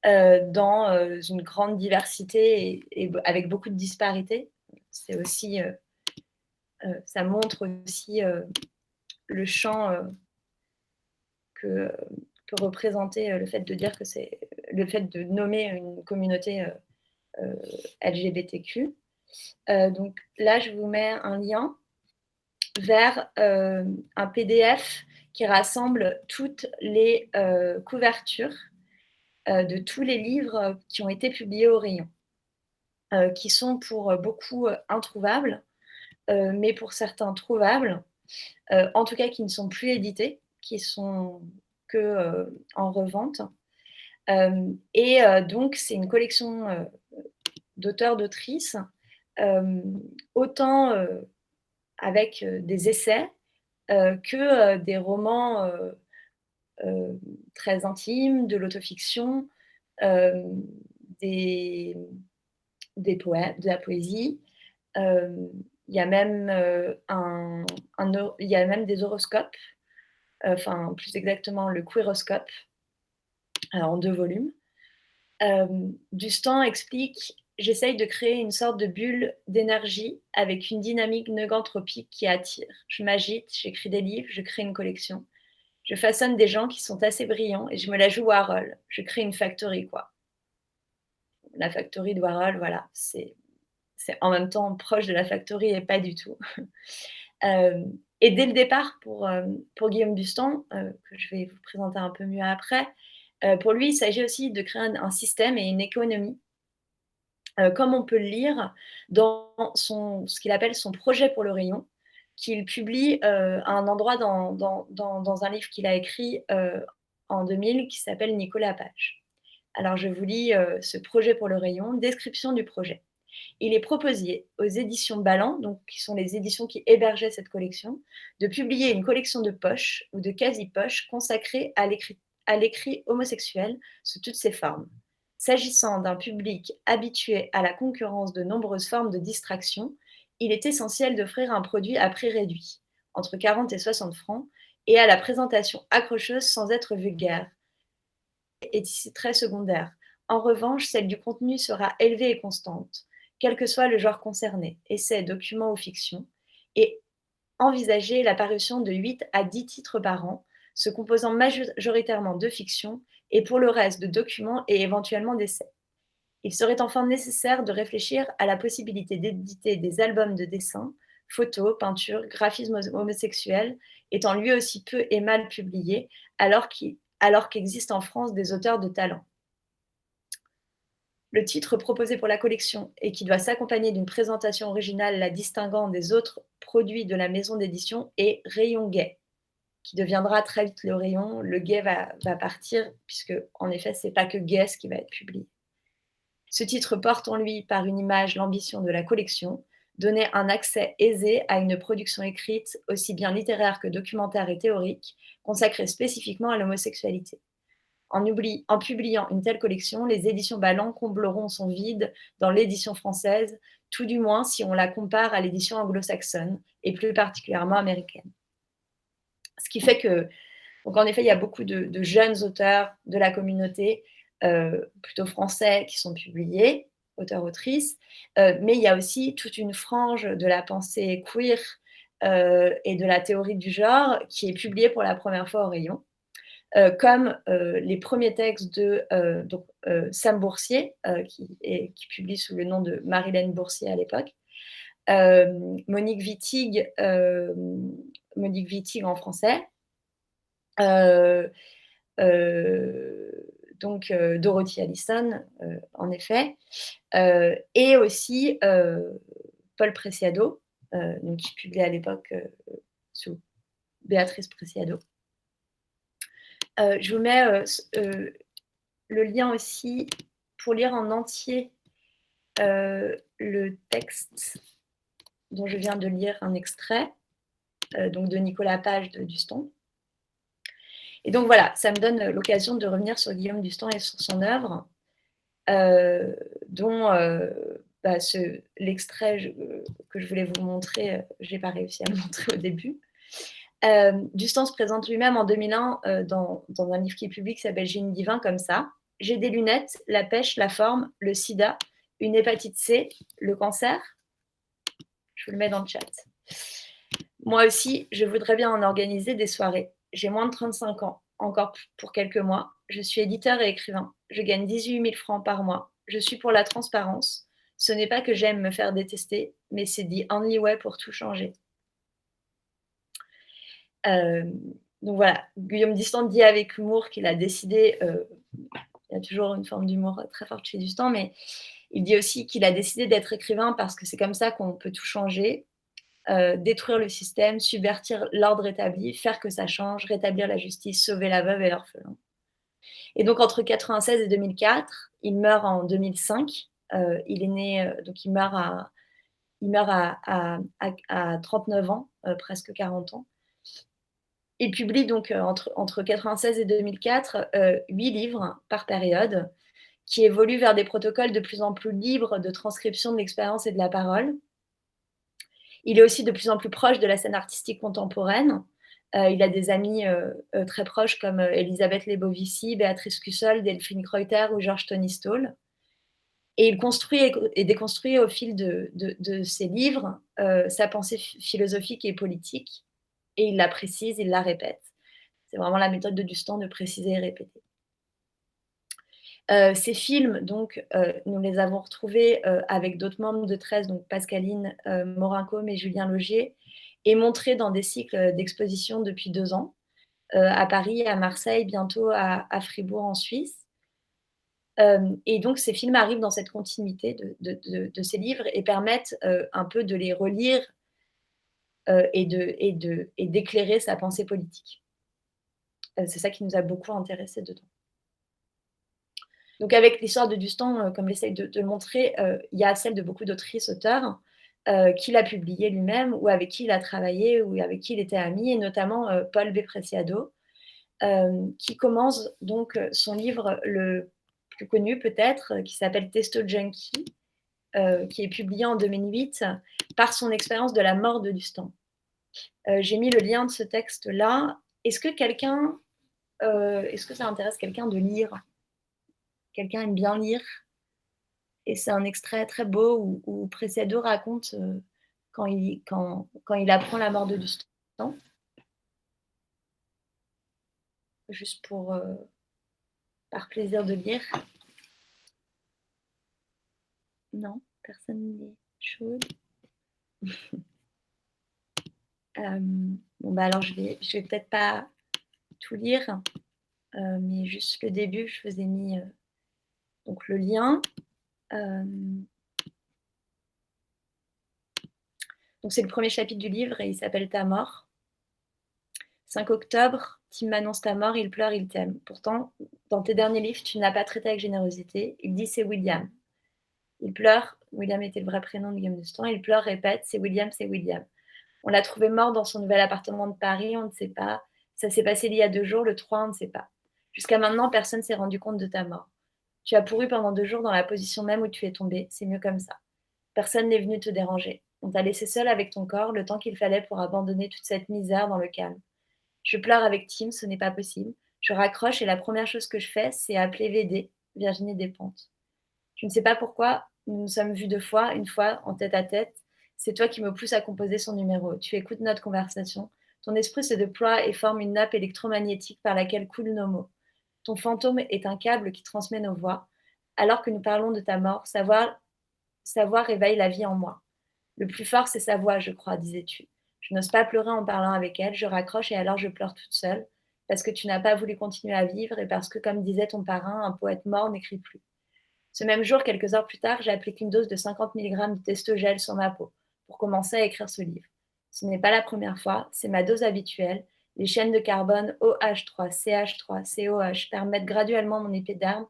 dans une grande diversité et avec beaucoup de disparités. C'est aussi, ça montre aussi le champ que peut représenter le fait de dire que c'est le fait de nommer une communauté LGBTQ. Donc là, je vous mets un lien vers un PDF qui rassemble toutes les couvertures de tous les livres qui ont été publiés au rayon, qui sont pour beaucoup introuvables, mais pour certains trouvables, en tout cas qui ne sont plus édités, qui sont que en revente. Donc c'est une collection d'auteurs, d'autrices, autant avec des essais que des romans très intimes, de l'autofiction, des poèmes, de la poésie. Il y a même il y a même des horoscopes, enfin plus exactement le queeroscope, en 2 volumes. Dustan explique: «J'essaye de créer une sorte de bulle d'énergie avec une dynamique neugantropique qui attire. Je m'agite, j'écris des livres, je crée une collection. Je façonne des gens qui sont assez brillants et je me la joue Warhol. Je crée une factory, quoi». La factory de Warhol, voilà, c'est en même temps proche de la factory et pas du tout. Et dès le départ, pour Guillaume Dustan, que je vais vous présenter un peu mieux après, pour lui, il s'agit aussi de créer un système et une économie, comme on peut le lire dans ce qu'il appelle son projet pour le rayon, qu'il publie à un endroit dans un livre qu'il a écrit en 2000 qui s'appelle Nicolas Page. Alors je vous lis ce projet pour le rayon, description du projet. Il est proposé aux éditions Ballant, donc qui sont les éditions qui hébergeaient cette collection, de publier une collection de poches ou de quasi-poches consacrée à l'écrit homosexuel sous toutes ses formes. S'agissant d'un public habitué à la concurrence de nombreuses formes de distraction, il est essentiel d'offrir un produit à prix réduit, entre 40 et 60 francs, et à la présentation accrocheuse sans être vulgaire, est ici très secondaire. En revanche, celle du contenu sera élevée et constante, quel que soit le genre concerné, essais, documents ou fiction, et envisager la parution de 8 à 10 titres par an, se composant majoritairement de fiction et pour le reste de documents et éventuellement d'essais. Il serait enfin nécessaire de réfléchir à la possibilité d'éditer des albums de dessin, photos, peintures, graphisme homosexuel, étant lui aussi peu et mal publié, alors qu'existent en France des auteurs de talent. Le titre proposé pour la collection et qui doit s'accompagner d'une présentation originale la distinguant des autres produits de la maison d'édition est Rayon Gay, qui deviendra très vite le rayon. Le gay va partir, puisque en effet, c'est pas que Gay ce qui va être publié. Ce titre porte en lui, par une image, l'ambition de la collection, donner un accès aisé à une production écrite aussi bien littéraire que documentaire et théorique, consacrée spécifiquement à l'homosexualité. En publiant une telle collection, les éditions Ballant combleront son vide dans l'édition française, tout du moins si on la compare à l'édition anglo-saxonne et plus particulièrement américaine. Ce qui fait que, donc en effet, il y a beaucoup de jeunes auteurs de la communauté, plutôt français, qui sont publiés, auteurs-autrices, mais il y a aussi toute une frange de la pensée queer et de la théorie du genre qui est publiée pour la première fois au rayon. Comme les premiers textes de Sam Boursier, qui publie sous le nom de Marilène Boursier à l'époque, Monique Wittig en français, Dorothy Allison, en effet, et aussi Paul Preciado, qui publiait à l'époque sous Béatrice Preciado. Je vous mets le lien aussi pour lire en entier le texte dont je viens de lire un extrait, donc de Nicolas Page de Dustan. Et donc voilà, ça me donne l'occasion de revenir sur Guillaume Dustan et sur son œuvre, dont l'extrait que je voulais vous montrer, je n'ai pas réussi à le montrer au début. Dustan se présente lui-même en 2001 dans un livre qu'il publie qui s'appelle Génie divin, comme ça. J'ai des lunettes, la pêche, la forme, le sida, une hépatite C, le cancer. Je vous le mets dans le chat. Moi aussi, je voudrais bien en organiser des soirées. J'ai moins de 35 ans, encore pour quelques mois. Je suis éditeur et écrivain. Je gagne 18 000 francs par mois. Je suis pour la transparence. Ce n'est pas que j'aime me faire détester, mais c'est the only way pour tout changer. Donc voilà, Guillaume Distan dit avec humour qu'il a décidé, il y a toujours une forme d'humour très forte chez Distan, mais il dit aussi qu'il a décidé d'être écrivain parce que c'est comme ça qu'on peut tout changer, détruire le système, subvertir l'ordre établi, faire que ça change, rétablir la justice, sauver la veuve et l'orphelin. Et donc entre 96 et 2004, il meurt en 2005. Il est né, donc il meurt à 39 ans, presque 40 ans. Il publie donc entre 96 et 2004 8 livres par période qui évoluent vers des protocoles de plus en plus libres de transcription de l'expérience et de la parole. Il est aussi de plus en plus proche de la scène artistique contemporaine. Il a des amis très proches comme Elisabeth Lebovici, Béatrice Cussol, Delphine Kreuter ou Georges Tony Stoll. Et il construit et déconstruit au fil de ses livres sa pensée philosophique et politique. Et il la précise, il la répète. C'est vraiment la méthode de Dustan de préciser et répéter. Ces films, donc, nous les avons retrouvés avec d'autres membres de 13, donc Pascaline Morin-Côme et Julien Laugier, et montrés dans des cycles d'exposition depuis 2 ans, à Paris, à Marseille, bientôt à Fribourg en Suisse. Et donc ces films arrivent dans cette continuité de ces livres et permettent un peu de les relire et d'éclairer sa pensée politique. C'est ça qui nous a beaucoup intéressés dedans. Donc avec l'histoire de Dustan, comme j'essaye de le montrer, il y a celle de beaucoup d'autrices, auteurs, qu'il a publié lui-même ou avec qui il a travaillé ou avec qui il était ami, et notamment Paul B. Preciado, qui commence donc son livre le plus connu peut-être, qui s'appelle Testo Junkie, qui est publié en 2008 par son expérience de la mort de Dustan. J'ai mis le lien de ce texte-là. Est-ce que ça intéresse quelqu'un de lire? Quelqu'un aime bien lire? Et c'est un extrait très beau où Preciado raconte quand il apprend la mort de Dustan. Juste par plaisir de lire. Non, personne n'est chaude. Bon, bah alors je vais peut-être pas tout lire, mais juste le début, je vous ai mis donc le lien. Donc c'est le premier chapitre du livre et il s'appelle Ta mort. 5 octobre, Tim m'annonce ta mort, il pleure, il t'aime. Pourtant, dans tes derniers livres, tu ne l'as pas traité avec générosité. Il dit c'est William. Il pleure, William était le vrai prénom de Guillaume Dustan, il pleure, répète, c'est William, c'est William. On l'a trouvé mort dans son nouvel appartement de Paris, on ne sait pas. Ça s'est passé il y a 2 jours, le 3, on ne sait pas. Jusqu'à maintenant, personne ne s'est rendu compte de ta mort. Tu as pourru pendant 2 jours dans la position même où tu es tombé, c'est mieux comme ça. Personne n'est venu te déranger. On t'a laissé seul avec ton corps le temps qu'il fallait pour abandonner toute cette misère dans le calme. Je pleure avec Tim, ce n'est pas possible. Je raccroche et la première chose que je fais, c'est appeler VD, Virginie Despentes. Je ne sais pas pourquoi, nous nous sommes vus 2 fois, une fois en tête à tête. C'est toi qui me pousse à composer son numéro. Tu écoutes notre conversation. Ton esprit se déploie et forme une nappe électromagnétique par laquelle coulent nos mots. Ton fantôme est un câble qui transmet nos voix. Alors que nous parlons de ta mort, sa voix réveille la vie en moi. Le plus fort, c'est sa voix, je crois, disais-tu. Je n'ose pas pleurer en parlant avec elle, je raccroche et alors je pleure toute seule, parce que tu n'as pas voulu continuer à vivre et parce que, comme disait ton parrain, un poète mort n'écrit plus. Ce même jour, quelques heures plus tard, j'ai appliqué une dose de 50 mg de testogel sur ma peau pour commencer à écrire ce livre. Ce n'est pas la première fois, c'est ma dose habituelle. Les chaînes de carbone OH3, CH3, COH permettent graduellement mon épiderme,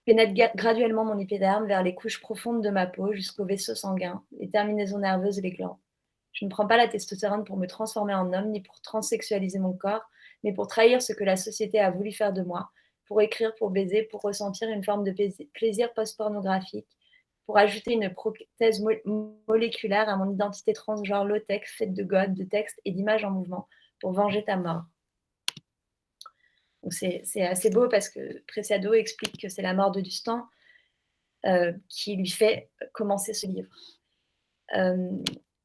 pénètrent graduellement mon épiderme vers les couches profondes de ma peau jusqu'aux vaisseaux sanguins, les terminaisons nerveuses et les glandes. Je ne prends pas la testostérone pour me transformer en homme, ni pour transsexualiser mon corps, mais pour trahir ce que la société a voulu faire de moi, pour écrire, pour baiser, pour ressentir une forme de plaisir post-pornographique, pour ajouter une prothèse moléculaire à mon identité transgenre low-tech, faite de God, de textes et d'images en mouvement, pour venger ta mort. Donc c'est assez beau parce que Preciado explique que c'est la mort de Dustan qui lui fait commencer ce livre.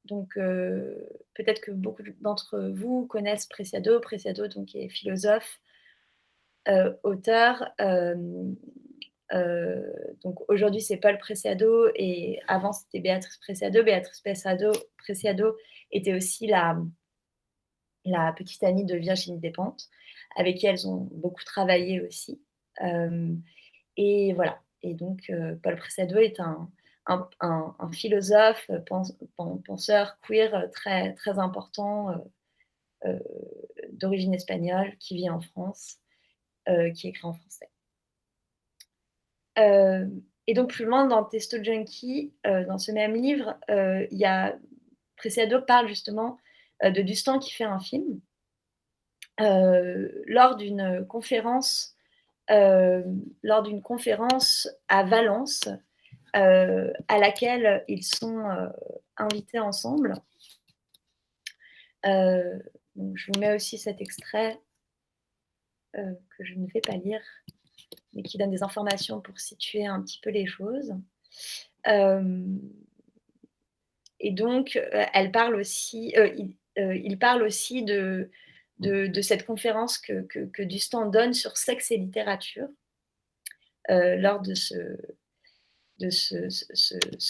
Donc peut-être que beaucoup d'entre vous connaissent Preciado. Preciado donc, est philosophe, auteur. Donc aujourd'hui c'est Paul Preciado et avant c'était Béatrice Preciado. Béatrice Preciado était aussi la la petite amie de Virginie Despentes, avec qui elles ont beaucoup travaillé aussi. Et voilà. Et donc, Paul Preciado est un philosophe, penseur queer très, très important, d'origine espagnole, qui vit en France, qui écrit en français. Et donc, plus loin dans Testo Junkie, dans ce même livre, Preciado parle justement de Dustan qui fait un film lors d'une conférence à Valence, à laquelle ils sont invités ensemble. Donc je vous mets aussi cet extrait que je ne vais pas lire, mais qui donne des informations pour situer un petit peu les choses. Et donc, il parle aussi de cette conférence que Dustan donne sur sexe et littérature lors de ce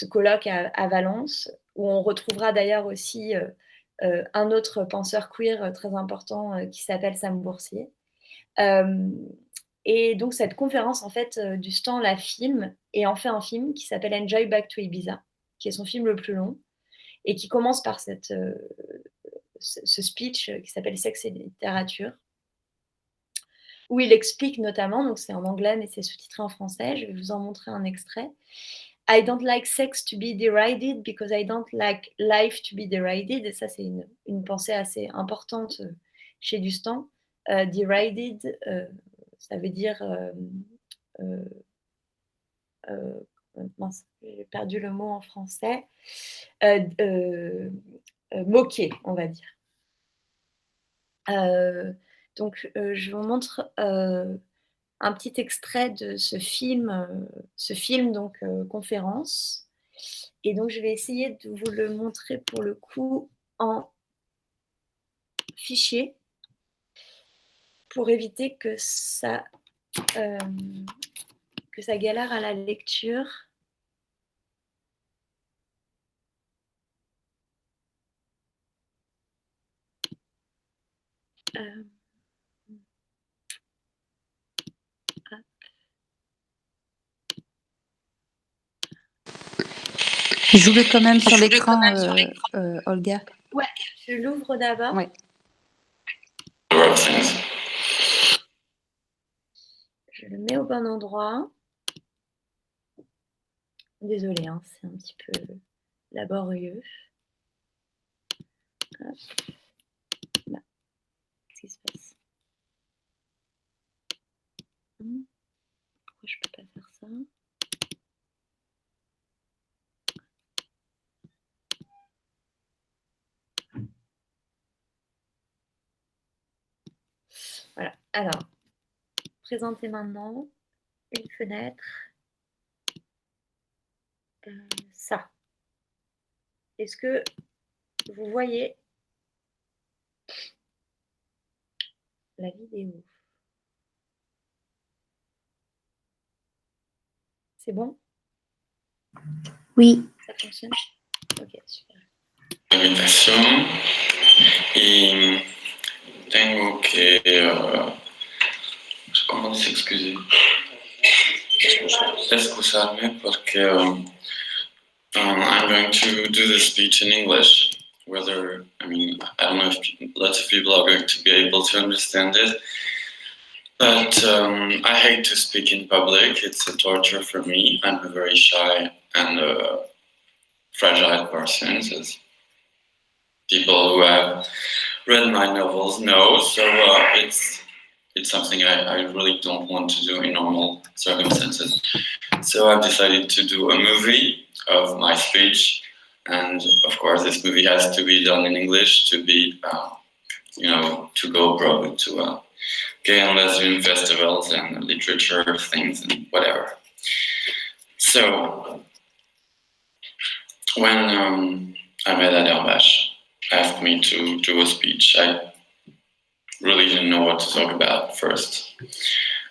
colloque à Valence, où on retrouvera d'ailleurs aussi un autre penseur queer très important qui s'appelle Sam Boursier. Et donc cette conférence, en fait, Dustan la filme et en fait un film qui s'appelle Enjoy Back to Ibiza, qui est son film le plus long, et qui commence par ce speech qui s'appelle Sexe et littérature, où il explique notamment, donc c'est en anglais mais c'est sous-titré en français, je vais vous en montrer un extrait. I don't like sex to be derided because I don't like life to be derided. Et ça, c'est une pensée assez importante chez Dustan. Derided, ça veut dire... mince, j'ai perdu le mot en français. Moqué, on va dire. Donc, je vous montre un petit extrait de ce film donc conférence. Et donc, je vais essayer de vous le montrer pour le coup en fichier pour éviter que ça galère à la lecture. Joue-le quand même sur l'écran, Olga. Ouais, je l'ouvre d'abord. Ouais. Je le mets au bon endroit. Désolée, hein, c'est un petit peu laborieux. Hop. Là. Qu'est-ce qui se passe? Pourquoi je ne peux pas faire ça? Voilà. Alors, présentez maintenant une fenêtre. Ça. Est-ce que vous voyez la vidéo? C'est bon? Oui. Ça fonctionne? Ok, super. Invitación y tengo que ¿cómo se excuse? Excusarme porque I'm going to do the speech in English. Whether, I mean, I don't know if lots of people are going to be able to understand it, but I hate to speak in public. It's a torture for me. I'm a very shy and fragile person, as people who have read my novels know. So it's something I really don't want to do in normal circumstances. So I've decided to do a movie of my speech, and of course this movie has to be done in English to be, to go abroad to gay and lesbian festivals and literature things and whatever. So when Ahmed Adarbash asked me to do a speech, I really didn't know what to talk about first.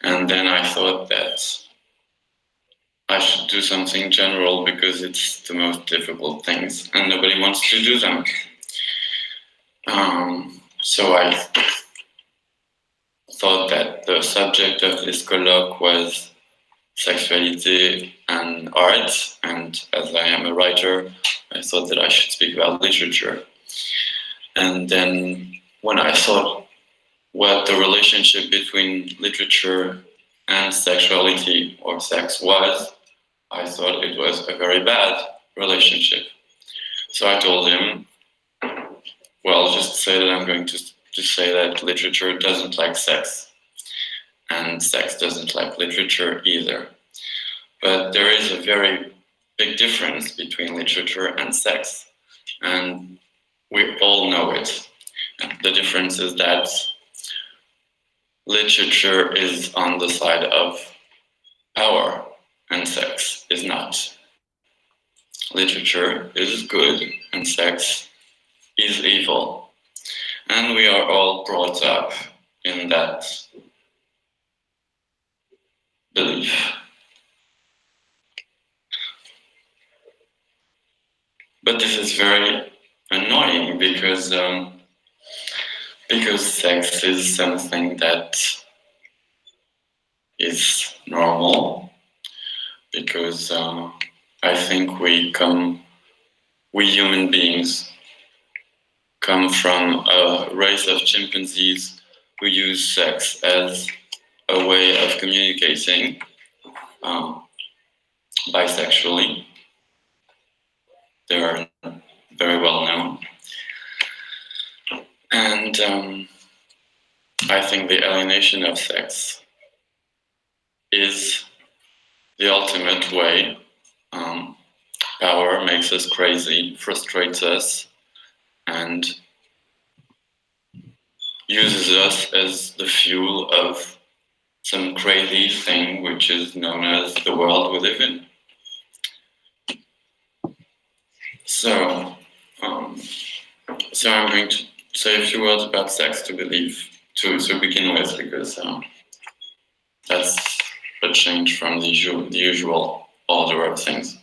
And then I thought that I should do something general because it's the most difficult things and nobody wants to do them. so I thought that the subject of this colloque was sexuality and art, and as I am a writer, I thought that I should speak about literature. And then when I thought what the relationship between literature and sexuality or sex was, I thought it was a very bad relationship. So I told him, well, just say that I'm going to say that literature doesn't like sex, and sex doesn't like literature either. But there is a very big difference between literature and sex, and we all know it. The difference is that literature is on the side of power, and sex is not. Literature is good, and sex is evil. And we are all brought up in that belief. But this is very annoying because sex is something that is normal. Because I think we human beings come from a race of chimpanzees who use sex as a way of communicating bisexually. They are very well known. And I think the alienation of sex is the ultimate way. Power makes us crazy, frustrates us, and uses us as the fuel of some crazy thing which is known as the world we live in. So I'm going to say a few words about sex to begin with, because that's a change from the usual order of things.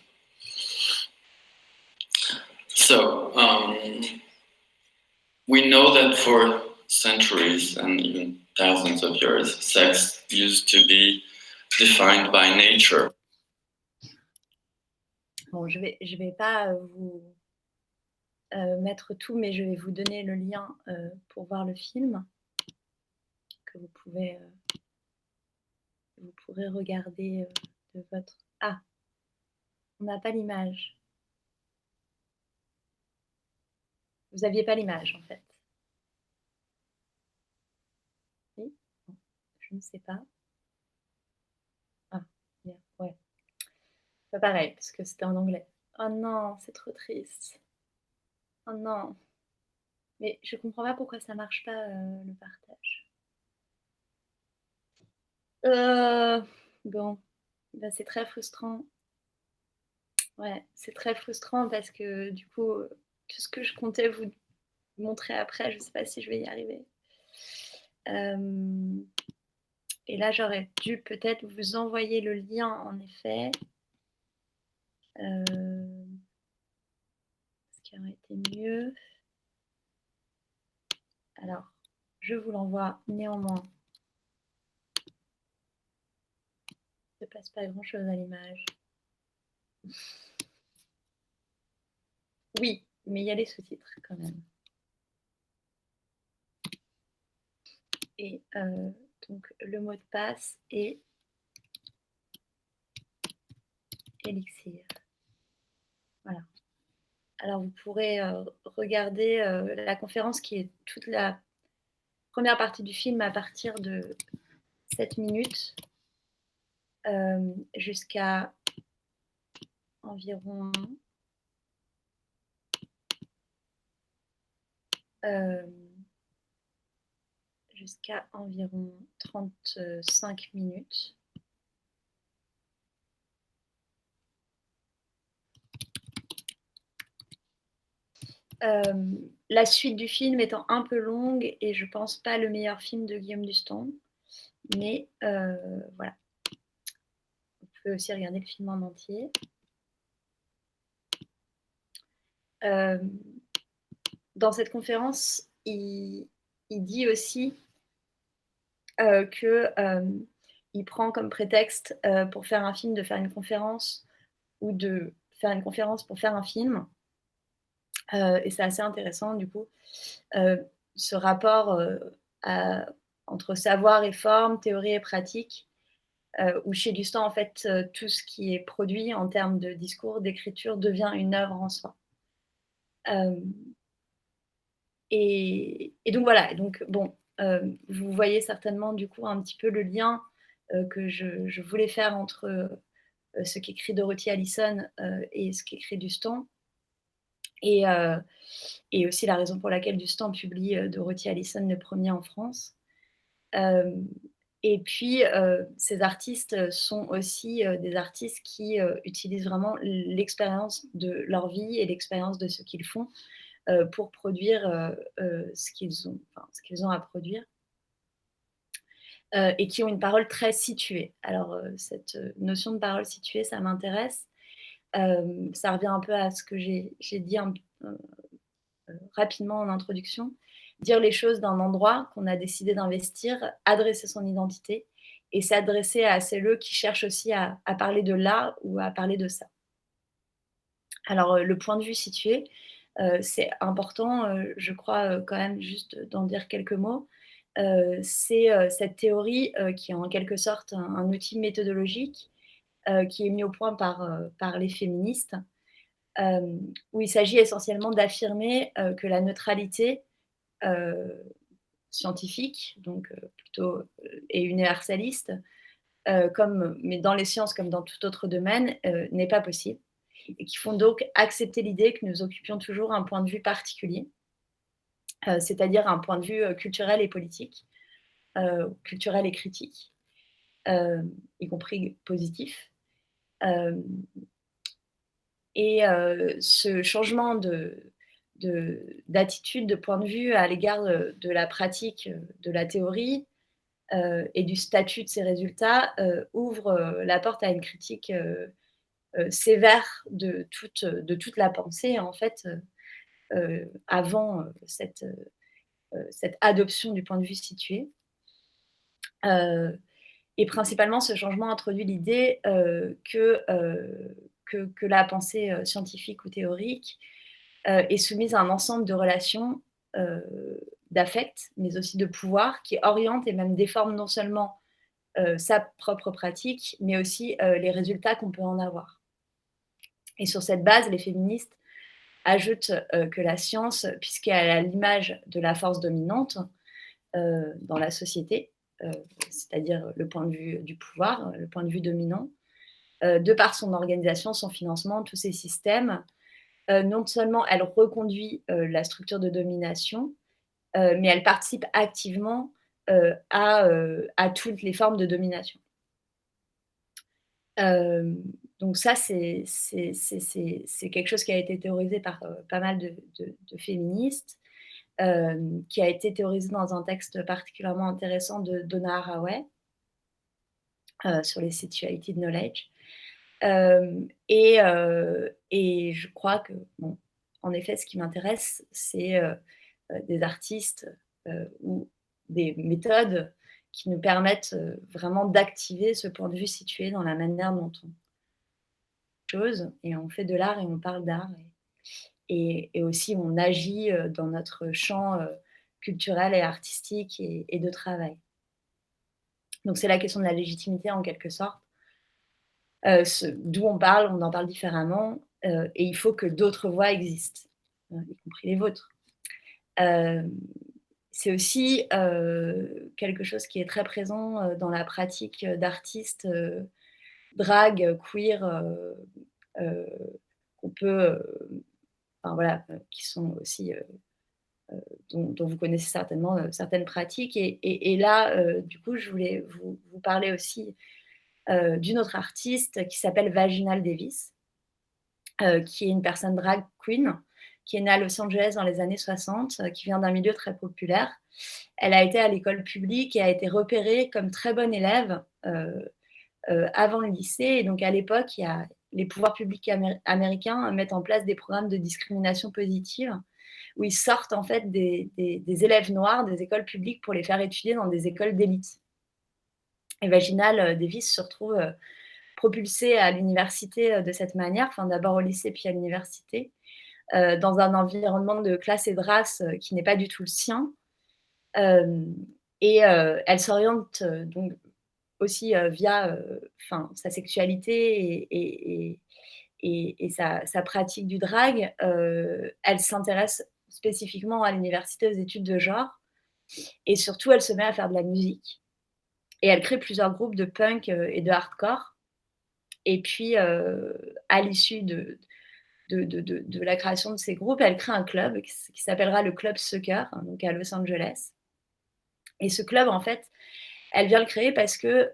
So we know that for centuries and even thousands of years, sex used to be defined by nature. Bon, je vais pas vous mettre tout, mais je vais vous donner le lien pour voir le film que vous pourrez regarder de votre... Ah, on n'a pas l'image. Vous n'aviez pas l'image, en fait. Oui? Non, je ne sais pas. Ah, bien, ouais. Pas pareil, parce que c'était en anglais. Oh non, c'est trop triste. Oh non. Mais je comprends pas pourquoi ça marche pas, le partage. Bon, bah, c'est très frustrant. Ouais, c'est très frustrant parce que du coup, tout ce que je comptais vous montrer après, je sais pas si je vais y arriver. Et là, j'aurais dû peut-être vous envoyer le lien, en effet. Ce qui aurait été mieux. Alors, je vous l'envoie néanmoins. Il ne passe pas grand-chose à l'image. Oui, mais il y a les sous-titres quand même. Et donc, le mot de passe est Elixir. Voilà. Alors, vous pourrez regarder la conférence qui est toute la première partie du film à partir de 7 minutes jusqu'à environ jusqu'à environ 35 minutes. La suite du film étant un peu longue et je pense pas le meilleur film de Guillaume Duston, mais voilà. Vous pouvez aussi regarder le film en entier. Dans cette conférence, il il dit aussi qu'il prend comme prétexte pour faire un film de faire une conférence ou de faire une conférence pour faire un film. Et c'est assez intéressant du coup, ce rapport entre savoir et forme, théorie et pratique, où chez Dustan, en fait, tout ce qui est produit en termes de discours, d'écriture, devient une œuvre en soi. Et donc voilà, et donc bon, vous voyez certainement du coup un petit peu le lien que je voulais faire entre ce qu'écrit Dorothy Allison et ce qu'écrit Dustan. Et aussi la raison pour laquelle Dustan publie Dorothy Allison le premier en France. Et puis, ces artistes sont aussi des artistes qui utilisent vraiment l'expérience de leur vie et l'expérience de ce qu'ils font pour produire ce qu'ils ont à produire. Et qui ont une parole très située. Alors, cette notion de parole située, ça m'intéresse. Ça revient un peu à ce que j'ai dit rapidement en introduction. Dire les choses d'un endroit qu'on a décidé d'investir, adresser son identité et s'adresser à celles qui cherchent aussi à parler de là ou à parler de ça. Alors, le point de vue situé, c'est important, je crois, quand même juste d'en dire quelques mots. C'est cette théorie qui est en quelque sorte un outil méthodologique qui est mis au point par les féministes, où il s'agit essentiellement d'affirmer que la neutralité scientifique, donc plutôt et universaliste, mais dans les sciences comme dans tout autre domaine, n'est pas possible, et qui font donc accepter l'idée que nous occupions toujours un point de vue particulier, c'est-à-dire un point de vue culturel et politique, culturel et critique, y compris positif. Et ce changement d'attitude, de point de vue à l'égard de la pratique de la théorie et du statut de ces résultats ouvre la porte à une critique sévère de toute la pensée, en fait, avant cette adoption du point de vue situé. Et principalement, ce changement introduit l'idée que la pensée scientifique ou théorique est soumise à un ensemble de relations d'affect, mais aussi de pouvoir, qui orientent et même déforment non seulement sa propre pratique, mais aussi les résultats qu'on peut en avoir. Et sur cette base, les féministes ajoutent que la science, puisqu'elle a l'image de la force dominante dans la société, c'est-à-dire le point de vue du pouvoir, le point de vue dominant, de par son organisation, son financement, tous ces systèmes, non seulement elle reconduit la structure de domination, mais elle participe activement à toutes les formes de domination. Donc ça, c'est quelque chose qui a été théorisé par pas mal de féministes, qui a été théorisé dans un texte particulièrement intéressant de Donna Haraway sur les Sexuality Knowledge. Et je crois que, bon, en effet, ce qui m'intéresse, c'est des artistes ou des méthodes qui nous permettent vraiment d'activer ce point de vue situé dans la manière dont on chose, et on fait de l'art et on parle d'art, et aussi on agit dans notre champ culturel et artistique et de travail. Donc c'est la question de la légitimité en quelque sorte. D'où on en parle différemment, et il faut que d'autres voix existent, y compris les vôtres. C'est aussi quelque chose qui est très présent dans la pratique d'artistes drag, queer, qu'on peut, enfin voilà, qui sont aussi dont vous connaissez certainement certaines pratiques. Et là, du coup, je voulais vous parler aussi d'une autre artiste qui s'appelle Vaginal Davis, qui est une personne drag queen, qui est née à Los Angeles dans les années 60, qui vient d'un milieu très populaire. Elle a été à l'école publique et a été repérée comme très bonne élève avant le lycée. Et donc à l'époque, les pouvoirs publics américains mettent en place des programmes de discrimination positive où ils sortent en fait des élèves noirs des écoles publiques pour les faire étudier dans des écoles d'élite. Et Vaginal Davis se retrouve propulsé à l'université de cette manière, enfin d'abord au lycée puis à l'université, dans un environnement de classe et de race qui n'est pas du tout le sien. Elle s'oriente donc aussi via sa sexualité et sa pratique du drag. Elle s'intéresse spécifiquement à l'université aux études de genre et surtout elle se met à faire de la musique et elle crée plusieurs groupes de punk et de hardcore. Et puis à l'issue de la création de ces groupes, elle crée un club qui s'appellera le Club Sucker, donc à Los Angeles. Et ce club, en fait, elle vient le créer parce que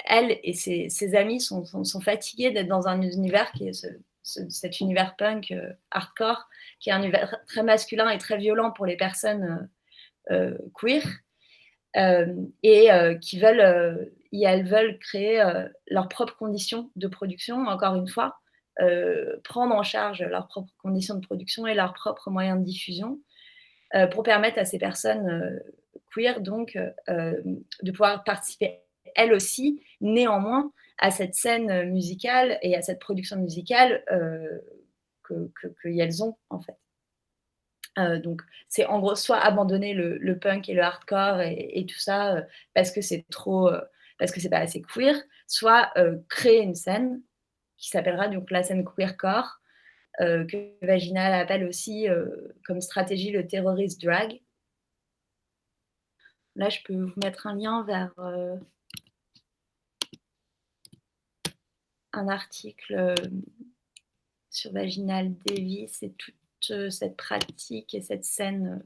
elle et ses amis sont fatigués d'être dans un univers qui est cet univers punk hardcore, qui est un univers très masculin et très violent pour les personnes queer, et elles veulent créer leurs propres conditions de production, encore une fois, prendre en charge leurs propres conditions de production et leurs propres moyens de diffusion, pour permettre à ces personnes queer donc de pouvoir participer elles aussi, néanmoins, à cette scène musicale et à cette production musicale qu'elles ont en fait. Donc c'est en gros soit abandonner le punk et le hardcore et tout ça parce que c'est trop, parce que c'est pas assez queer, soit créer une scène qui s'appellera donc la scène queercore, que Vaginal appelle aussi comme stratégie le terrorist drag. Là, je peux vous mettre un lien vers un article sur Vaginal Davis et toute cette pratique et cette scène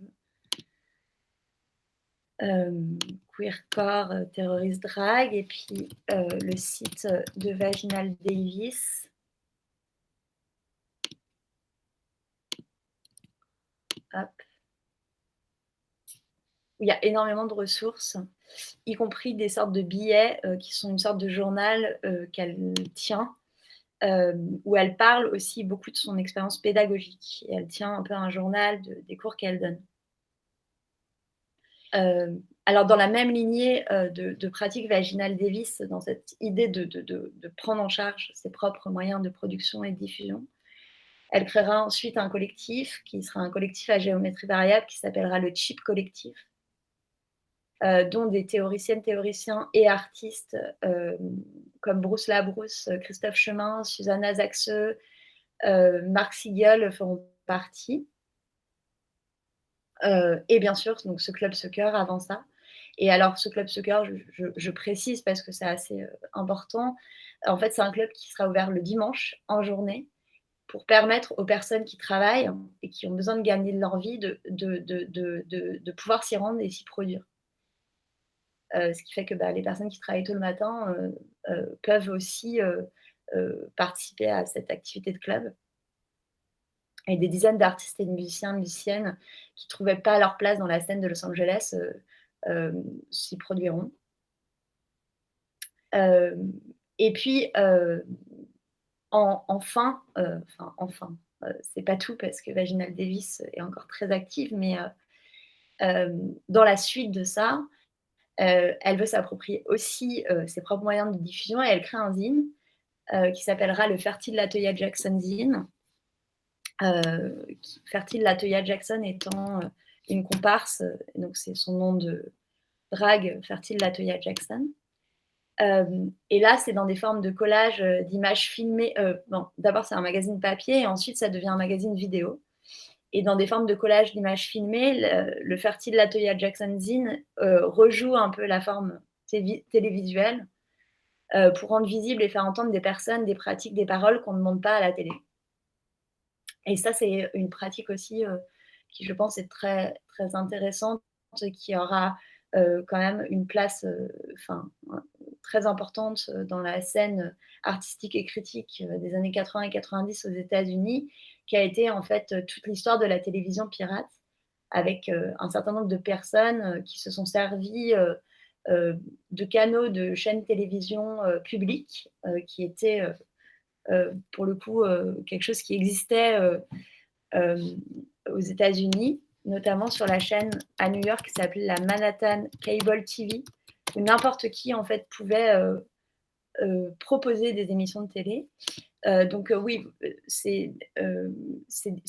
queercore, terrorist drag, et puis le site de Vaginal Davis. Hop. Où il y a énormément de ressources, y compris des sortes de billets qui sont une sorte de journal qu'elle tient, où elle parle aussi beaucoup de son expérience pédagogique. Et elle tient un peu un journal des cours qu'elle donne. Alors, dans la même lignée de pratique Vaginal Davis, dans cette idée de prendre en charge ses propres moyens de production et de diffusion, elle créera ensuite un collectif qui sera un collectif à géométrie variable qui s'appellera le Chip Collectif, dont des théoriciennes, théoriciens et artistes comme Bruce Labrousse, Christophe Chemin, Susanna Zaxeux, Marc Siegel feront partie. Et bien sûr, donc, ce Club Sucker avant ça. Et alors, ce Club Sucker, je précise parce que c'est assez important. En fait, c'est un club qui sera ouvert le dimanche en journée pour permettre aux personnes qui travaillent et qui ont besoin de gagner de leur vie de pouvoir s'y rendre et s'y produire. Ce qui fait que les personnes qui travaillent tôt le matin peuvent aussi participer à cette activité de club. Et des dizaines d'artistes et de musiciens, musiciennes qui ne trouvaient pas leur place dans la scène de Los Angeles s'y produiront. Et puis, enfin, c'est pas tout parce que Vaginal Davis est encore très active, mais dans la suite de ça, elle veut s'approprier aussi ses propres moyens de diffusion et elle crée un zine qui s'appellera le Fertile Latoya Jackson Zine. Fertile Latoya Jackson étant une comparse, donc c'est son nom de drag, Fertile Latoya Jackson. Et là, c'est dans des formes de collage d'images filmées. D'abord, c'est un magazine papier et ensuite, ça devient un magazine vidéo. Et dans des formes de collage d'images filmées, le Fertile Latoya Jackson Zine rejoue un peu la forme télévisuelle pour rendre visible et faire entendre des personnes, des pratiques, des paroles qu'on ne demande pas à la télé. Et ça, c'est une pratique aussi qui, je pense, est très, très intéressante, qui aura quand même une place très importante dans la scène artistique et critique des années 80 et 90 aux États-Unis, qui a été en fait toute l'histoire de la télévision pirate, avec un certain nombre de personnes qui se sont servies de canaux de chaînes télévision publiques qui étaient pour le coup quelque chose qui existait aux États-Unis, notamment sur la chaîne à New York qui s'appelle la Manhattan Cable TV, où n'importe qui en fait pouvait proposer des émissions de télé. Donc oui, c'est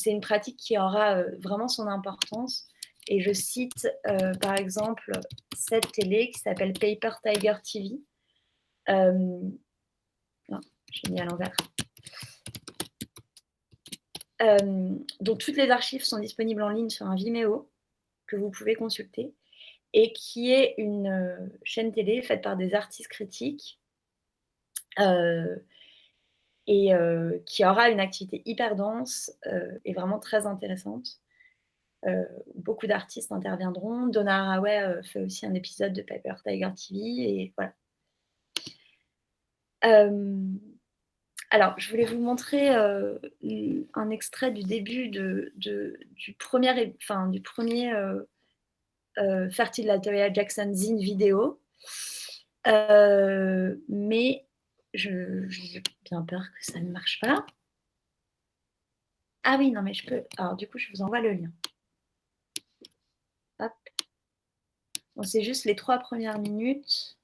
une pratique qui aura vraiment son importance. Et je cite par exemple cette télé qui s'appelle Paper Tiger TV. Non, j'ai mis à l'envers. Dont toutes les archives sont disponibles en ligne sur un Vimeo que vous pouvez consulter, et qui est une chaîne télé faite par des artistes critiques et qui aura une activité hyper dense et vraiment très intéressante. Beaucoup d'artistes interviendront. Donna Haraway fait aussi un épisode de Paper Tiger TV, et voilà. Alors, je voulais vous montrer un extrait du début du premier Fertile Latoya Jackson zine vidéo. Mais j'ai bien peur que ça ne marche pas. Ah oui, non, mais je peux. Alors, du coup, je vous envoie le lien. Hop. Bon, c'est juste les 3 premières minutes.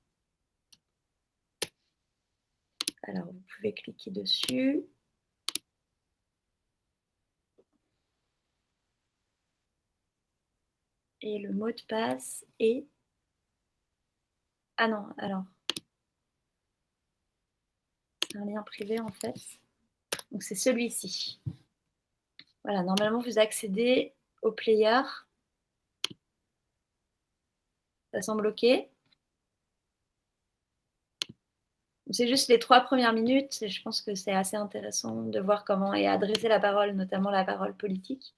Alors, vous pouvez cliquer dessus. Et le mot de passe est... Ah non, alors... C'est un lien privé, en fait. Donc, c'est celui-ci. Voilà, normalement, vous accédez au player. Ça semble OK. C'est juste les 3 premières minutes. Et je pense que c'est assez intéressant de voir comment est adressée la parole, notamment la parole politique,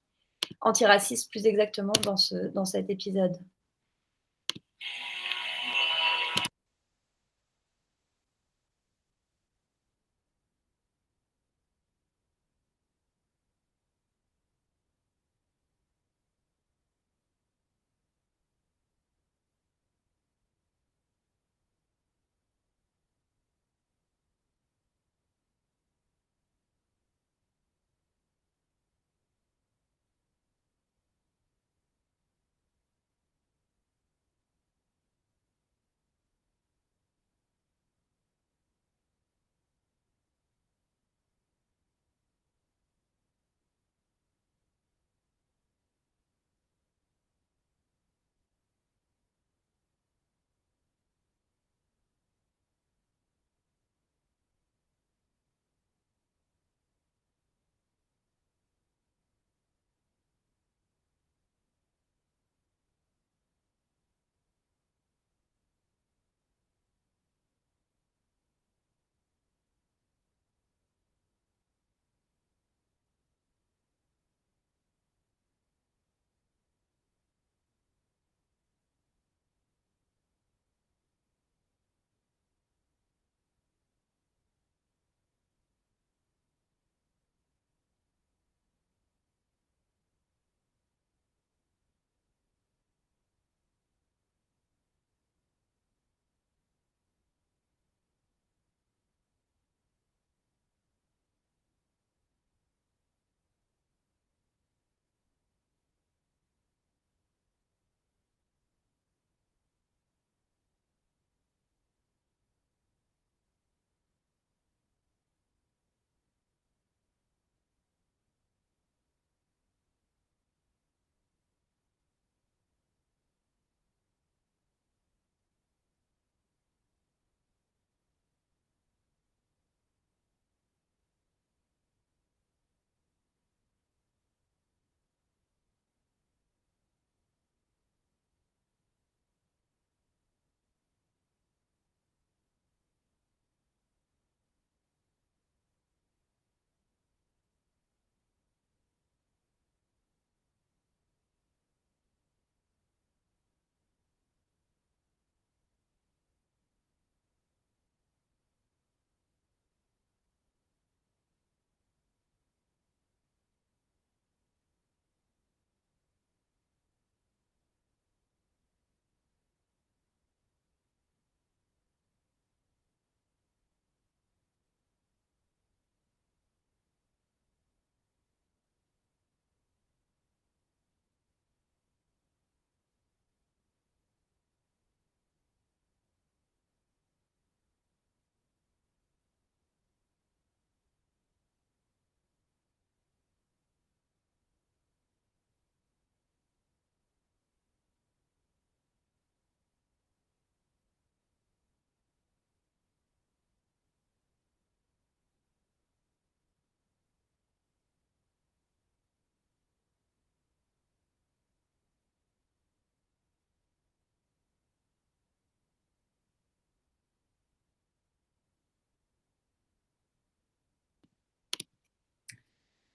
antiraciste plus exactement dans cet épisode.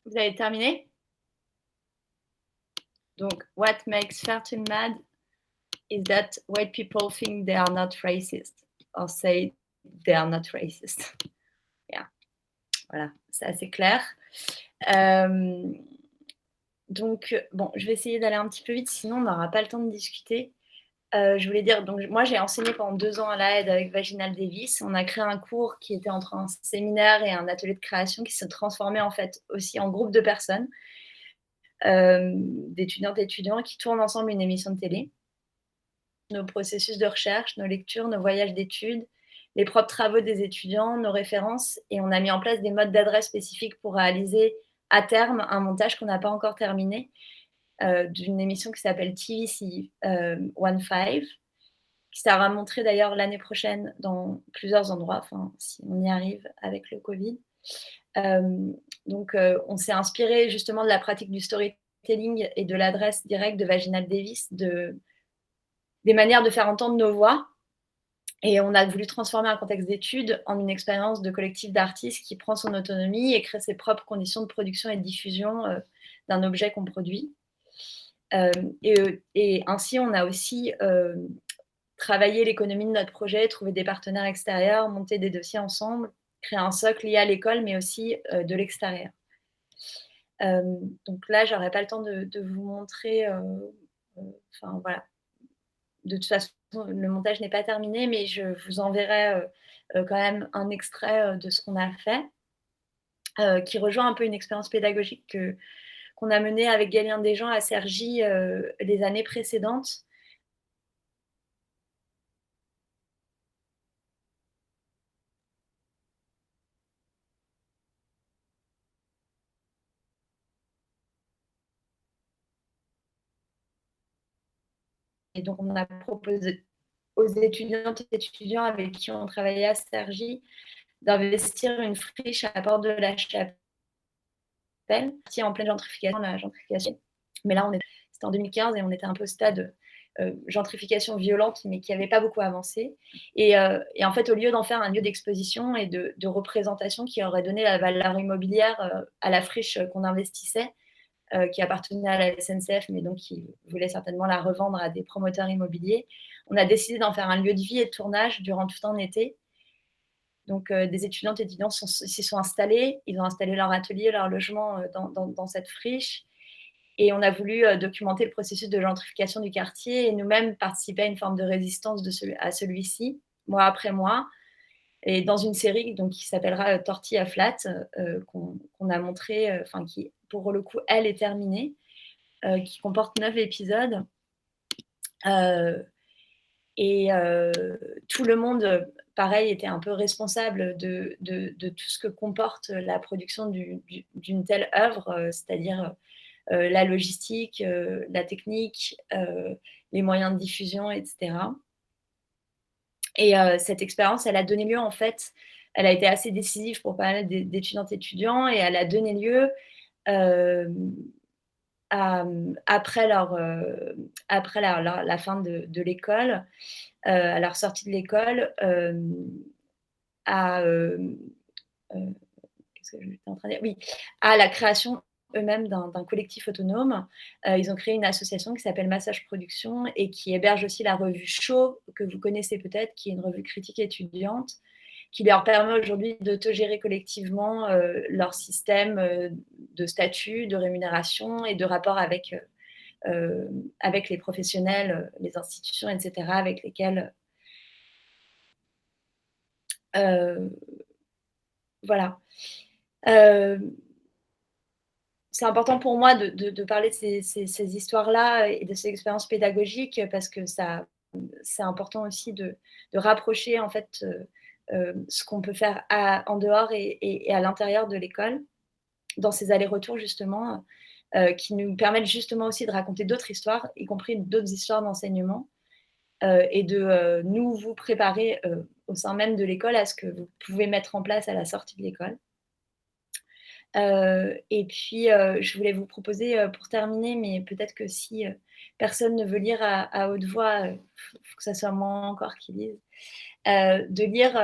Vous avez terminé? Donc, what makes Fertile mad is that white people think they are not racist or say they are not racist. Yeah. Voilà, c'est assez clair. Donc, bon, je vais essayer d'aller un petit peu vite, sinon on n'aura pas le temps de discuter. Je voulais dire, donc moi j'ai enseigné pendant 2 ans à la Aide avec Vaginal Davis. On a créé un cours qui était entre un séminaire et un atelier de création qui se transformait en fait aussi en groupe de personnes, d'étudiantes et étudiants qui tournent ensemble une émission de télé. Nos processus de recherche, nos lectures, nos voyages d'études, les propres travaux des étudiants, nos références, et on a mis en place des modes d'adresse spécifiques pour réaliser à terme un montage qu'on n'a pas encore terminé, d'une émission qui s'appelle TVC 15, qui sera montrée d'ailleurs l'année prochaine dans plusieurs endroits, enfin, si on y arrive avec le Covid. Donc, on s'est inspiré justement de la pratique du storytelling et de l'adresse directe de Vaginal Davis, des manières de faire entendre nos voix. Et on a voulu transformer un contexte d'études en une expérience de collectif d'artistes qui prend son autonomie et crée ses propres conditions de production et de diffusion d'un objet qu'on produit. Et ainsi, on a aussi travaillé l'économie de notre projet, trouvé des partenaires extérieurs, monté des dossiers ensemble, créé un socle lié à l'école, mais aussi de l'extérieur. Donc là, j'aurais pas le temps de vous montrer. Enfin, voilà. De toute façon, le montage n'est pas terminé, mais je vous enverrai quand même un extrait de ce qu'on a fait, qui rejoint un peu une expérience pédagogique qu'on a menée avec Galien Desjans à Cergy les années précédentes. Et donc, on a proposé aux étudiantes et étudiants avec qui on travaillait à Cergy d'investir une friche à la porte de la Chapelle, qui est en pleine gentrification, la gentrification. Mais là, c'était en 2015 et on était un peu au stade gentrification violente, mais qui n'avait pas beaucoup avancé. Et en fait, au lieu d'en faire un lieu d'exposition et de représentation qui aurait donné la valeur immobilière à la friche qu'on investissait, qui appartenait à la SNCF, mais donc qui voulait certainement la revendre à des promoteurs immobiliers, on a décidé d'en faire un lieu de vie et de tournage durant tout un été. Donc, des étudiantes et étudiants s'y sont installés, ils ont installé leur atelier, leur logement dans cette friche. Et on a voulu documenter le processus de gentrification du quartier et nous-mêmes participer à une forme de résistance à celui-ci, mois après mois, et dans une série donc, qui s'appellera Tortilla Flat, qu'on a montré, enfin qui, pour le coup, elle est terminée, qui comporte 9 épisodes. Et tout le monde, pareil, était un peu responsable de tout ce que comporte la production d'une telle œuvre, c'est-à-dire la logistique, la technique, les moyens de diffusion, etc. Et cette expérience, elle a donné lieu, en fait, elle a été assez décisive pour pas mal d'étudiantes et étudiants, et elle a donné lieu après la fin de l'école, à leur sortie de l'école, qu'est-ce que j'étais en train de dire ? Oui, à la création eux-mêmes d'un collectif autonome. Ils ont créé une association qui s'appelle Massage Production et qui héberge aussi la revue Chaud, que vous connaissez peut-être, qui est une revue critique étudiante, qui leur permet aujourd'hui d'autogérer collectivement leur système de statut, de rémunération et de rapport avec les professionnels, les institutions, etc., avec lesquels voilà. C'est important pour moi de parler de ces histoires-là et de ces expériences pédagogiques parce que c'est important aussi de rapprocher en fait ce qu'on peut faire en dehors et à l'intérieur de l'école, dans ces allers-retours justement, qui nous permettent justement aussi de raconter d'autres histoires, y compris d'autres histoires d'enseignement, et de vous préparer au sein même de l'école à ce que vous pouvez mettre en place à la sortie de l'école. Et puis, je voulais vous proposer, pour terminer, mais peut-être que si, personne ne veut lire à haute voix, faut que ça soit moi encore qui lise, de lire,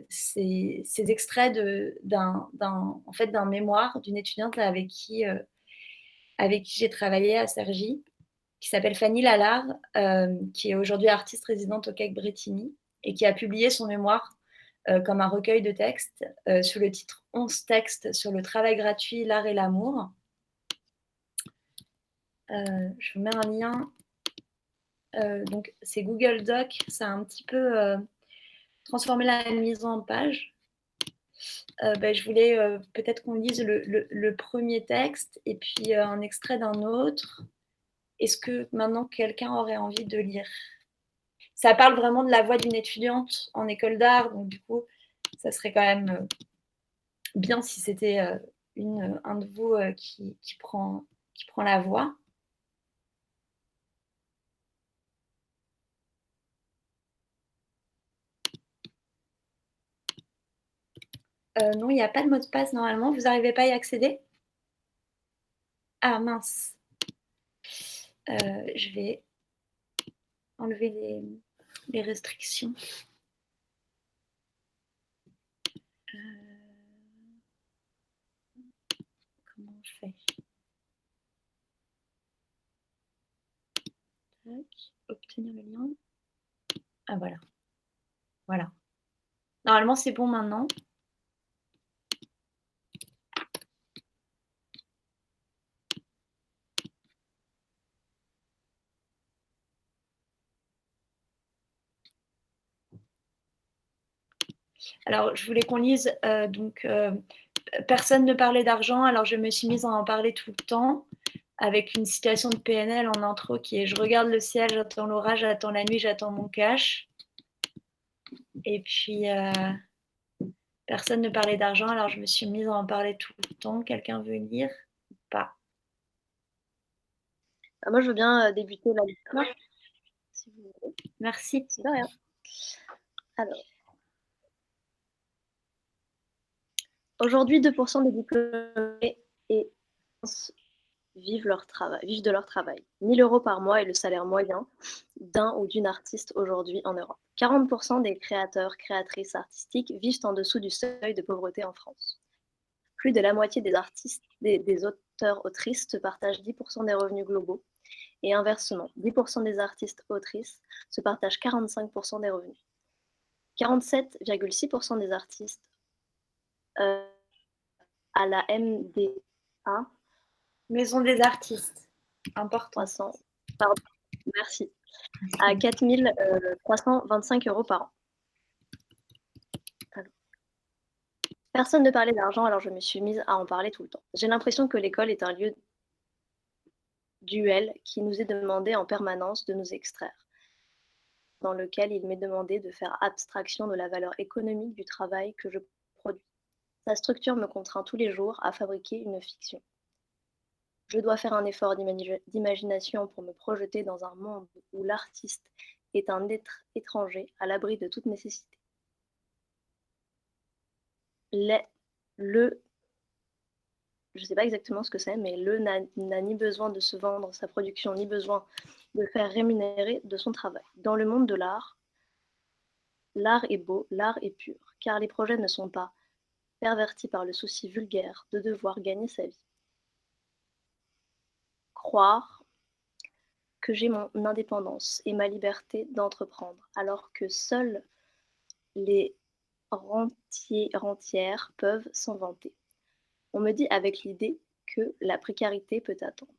ces extraits d'un mémoire d'une étudiante avec qui j'ai travaillé à Cergy, qui s'appelle Fanny Lalard, qui est aujourd'hui artiste résidente au Keck Bretigny et qui a publié son mémoire comme un recueil de textes sous le titre 11 textes sur le travail gratuit, l'art et l'amour. Je vous mets un lien. Donc, c'est Google Doc. Ça a un petit peu transformé la mise en page. Je voulais peut-être qu'on lise le premier texte et puis un extrait d'un autre. Est-ce que maintenant quelqu'un aurait envie de lire? Ça parle vraiment de la voix d'une étudiante en école d'art, donc du coup, ça serait quand même bien si c'était un de vous qui prend la voix. Non, il n'y a pas de mot de passe normalement. Vous n'arrivez pas à y accéder? Ah mince. Je vais enlever les restrictions. Comment on fait? Tac, obtenir le lien. Ah voilà. Voilà. Normalement, c'est bon maintenant. Alors, je voulais qu'on lise, personne ne parlait d'argent, alors je me suis mise à en parler tout le temps, avec une citation de PNL en intro qui est « Je regarde le ciel, j'attends l'orage, j'attends la nuit, j'attends mon cash ». Et puis, personne ne parlait d'argent, alors je me suis mise à en parler tout le temps. Quelqu'un veut lire ou pas? Moi, je veux bien débuter la lecture, si vous voulez. Merci. De rien. Alors, aujourd'hui, 2% des diplômés et vivent de leur travail. 1 000 € par mois est le salaire moyen d'un ou d'une artiste aujourd'hui en Europe. 40% des créateurs, créatrices artistiques vivent en dessous du seuil de pauvreté en France. Plus de la moitié des artistes, des auteurs, autrices se partagent 10% des revenus globaux. Et inversement, 10% des artistes autrices se partagent 45% des revenus. 47,6% des artistes à la MDA, Maison des artistes. Important. 300, pardon, merci, à 4 325 € par an. Alors, personne ne parlait d'argent, alors je me suis mise à en parler tout le temps. J'ai l'impression que l'école est un lieu duel qui nous est demandé en permanence de nous extraire, dans lequel il m'est demandé de faire abstraction de la valeur économique du travail que je produis. Sa structure me contraint tous les jours à fabriquer une fiction. Je dois faire un effort d'imagination pour me projeter dans un monde où l'artiste est un être étranger à l'abri de toute nécessité. Je ne sais pas exactement ce que c'est, mais n'a ni besoin de se vendre sa production, ni besoin de faire rémunérer de son travail. Dans le monde de l'art est beau, l'art est pur, car les projets ne sont pas pervertis par le souci vulgaire de devoir gagner sa vie. Croire que j'ai mon indépendance et ma liberté d'entreprendre, alors que seuls les rentières peuvent s'en vanter. On me dit avec l'idée que la précarité peut attendre.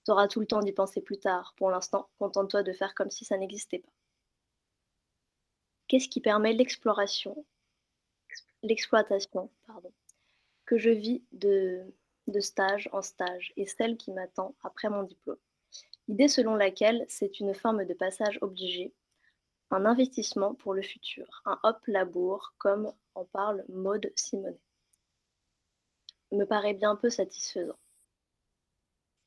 Tu auras tout le temps d'y penser plus tard. Pour l'instant, contente-toi de faire comme si ça n'existait pas. Qu'est-ce qui permet l'exploitation, que je vis de stage en stage et celle qui m'attend après mon diplôme? L'idée selon laquelle c'est une forme de passage obligé, un investissement pour le futur, un hop labour, comme en parle Maud Simonet, me paraît bien peu satisfaisant.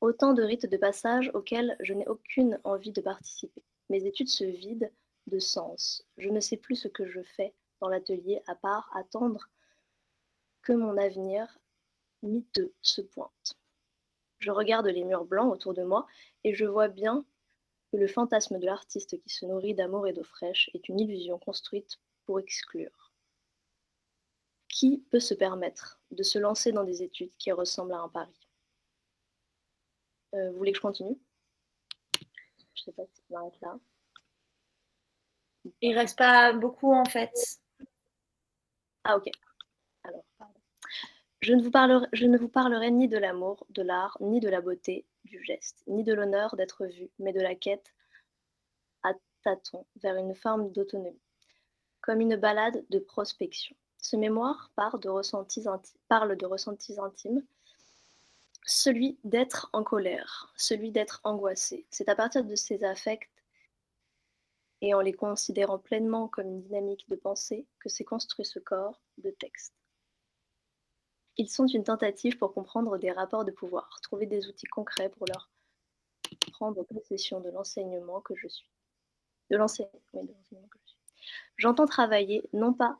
Autant de rites de passage auxquels je n'ai aucune envie de participer. Mes études se vident de sens. Je ne sais plus ce que je fais dans l'atelier à part attendre que mon avenir miteux se pointe. Je regarde les murs blancs autour de moi et je vois bien que le fantasme de l'artiste qui se nourrit d'amour et d'eau fraîche est une illusion construite pour exclure. Qui peut se permettre de se lancer dans des études qui ressemblent à un pari? Vous voulez que je continue? Je sais pas si je m'arrête là. Il reste pas beaucoup en fait. Ah ok. Alors, pardon. Je ne vous parlerai ni de l'amour, de l'art, ni de la beauté du geste, ni de l'honneur d'être vu, mais de la quête à tâtons vers une forme d'autonomie, comme une balade de prospection. Ce mémoire parle de ressentis intimes, celui d'être en colère, celui d'être angoissé. C'est à partir de ces affects et en les considérant pleinement comme une dynamique de pensée que s'est construit ce corps de texte. Ils sont une tentative pour comprendre des rapports de pouvoir, trouver des outils concrets pour leur prendre possession de l'enseignement que je suis. De l'enseignement que je suis. J'entends travailler non pas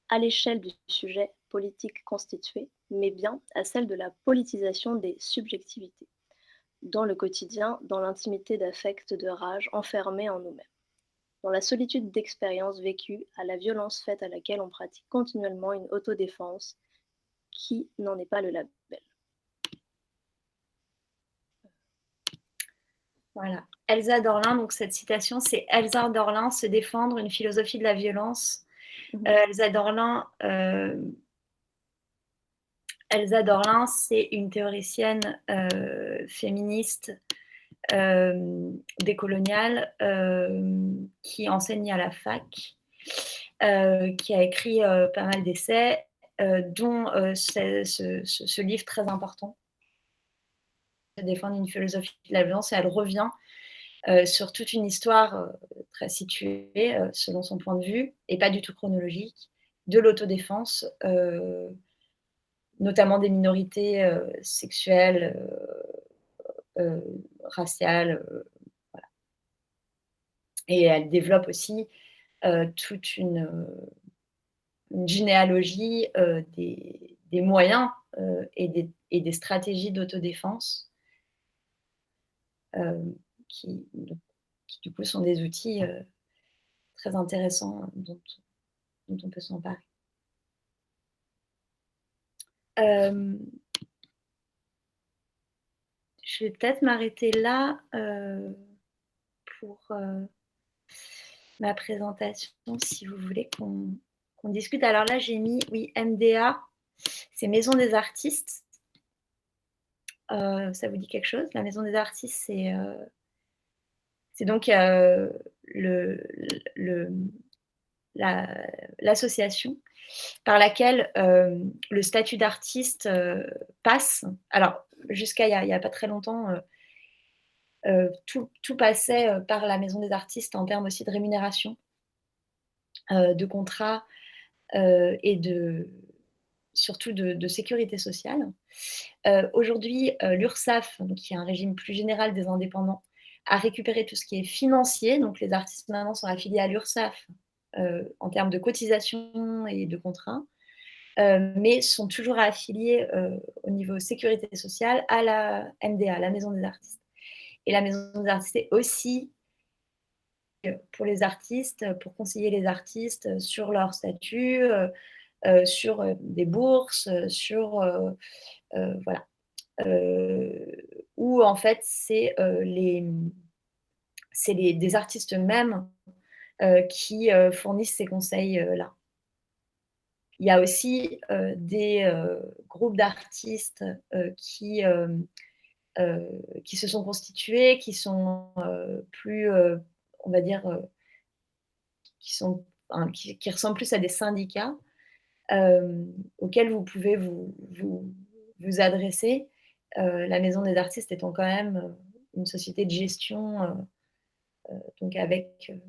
à l'échelle du sujet politique constitué, mais bien à celle de la politisation des subjectivités, dans le quotidien, dans l'intimité d'affects de rage enfermés en nous-mêmes, dans la solitude d'expériences vécues, à la violence faite à laquelle on pratique continuellement une autodéfense qui n'en est pas le label. Voilà. Elsa Dorlin, donc cette citation, c'est Elsa Dorlin, se défendre, une philosophie de la violence. Elsa Dorlin, c'est une théoricienne féministe décoloniale qui enseigne à la fac, qui a écrit pas mal d'essais, dont ce livre très important, défendre une philosophie de la violence, et elle revient sur toute une histoire très située, selon son point de vue, et pas du tout chronologique, de l'autodéfense, notamment des minorités sexuelles, raciales, voilà. Et elle développe aussi toute une généalogie des moyens et des stratégies d'autodéfense qui du coup sont des outils très intéressants dont on peut s'emparer. Je vais peut-être m'arrêter là pour ma présentation, si vous voulez qu'on discute. Alors là, j'ai mis, oui, MDA, c'est Maison des Artistes. Ça vous dit quelque chose? La Maison des Artistes, c'est donc l'association par laquelle le statut d'artiste passe. Alors, jusqu'à il n'y a pas très longtemps, tout passait par la Maison des Artistes en termes aussi de rémunération, de contrats et surtout de sécurité sociale. Aujourd'hui, l'URSSAF, qui est un régime plus général des indépendants, a récupéré tout ce qui est financier. Donc les artistes maintenant sont affiliés à l'URSSAF en termes de cotisation et de contrats, mais sont toujours affiliés au niveau sécurité sociale à la MDA, la Maison des Artistes. Et la Maison des Artistes est aussi pour les artistes, pour conseiller les artistes sur leur statut, sur des bourses, sur voilà. Où en fait c'est des artistes eux-mêmes qui fournissent ces conseils-là. Il y a aussi des groupes d'artistes qui se sont constitués, qui sont plus, on va dire, qui ressemblent plus à des syndicats auxquels vous pouvez vous adresser. La Maison des Artistes étant quand même une société de gestion, donc avec, il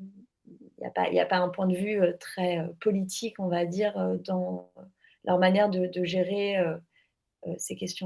n'y a pas un point de vue très politique, on va dire, dans leur manière de gérer ces questions.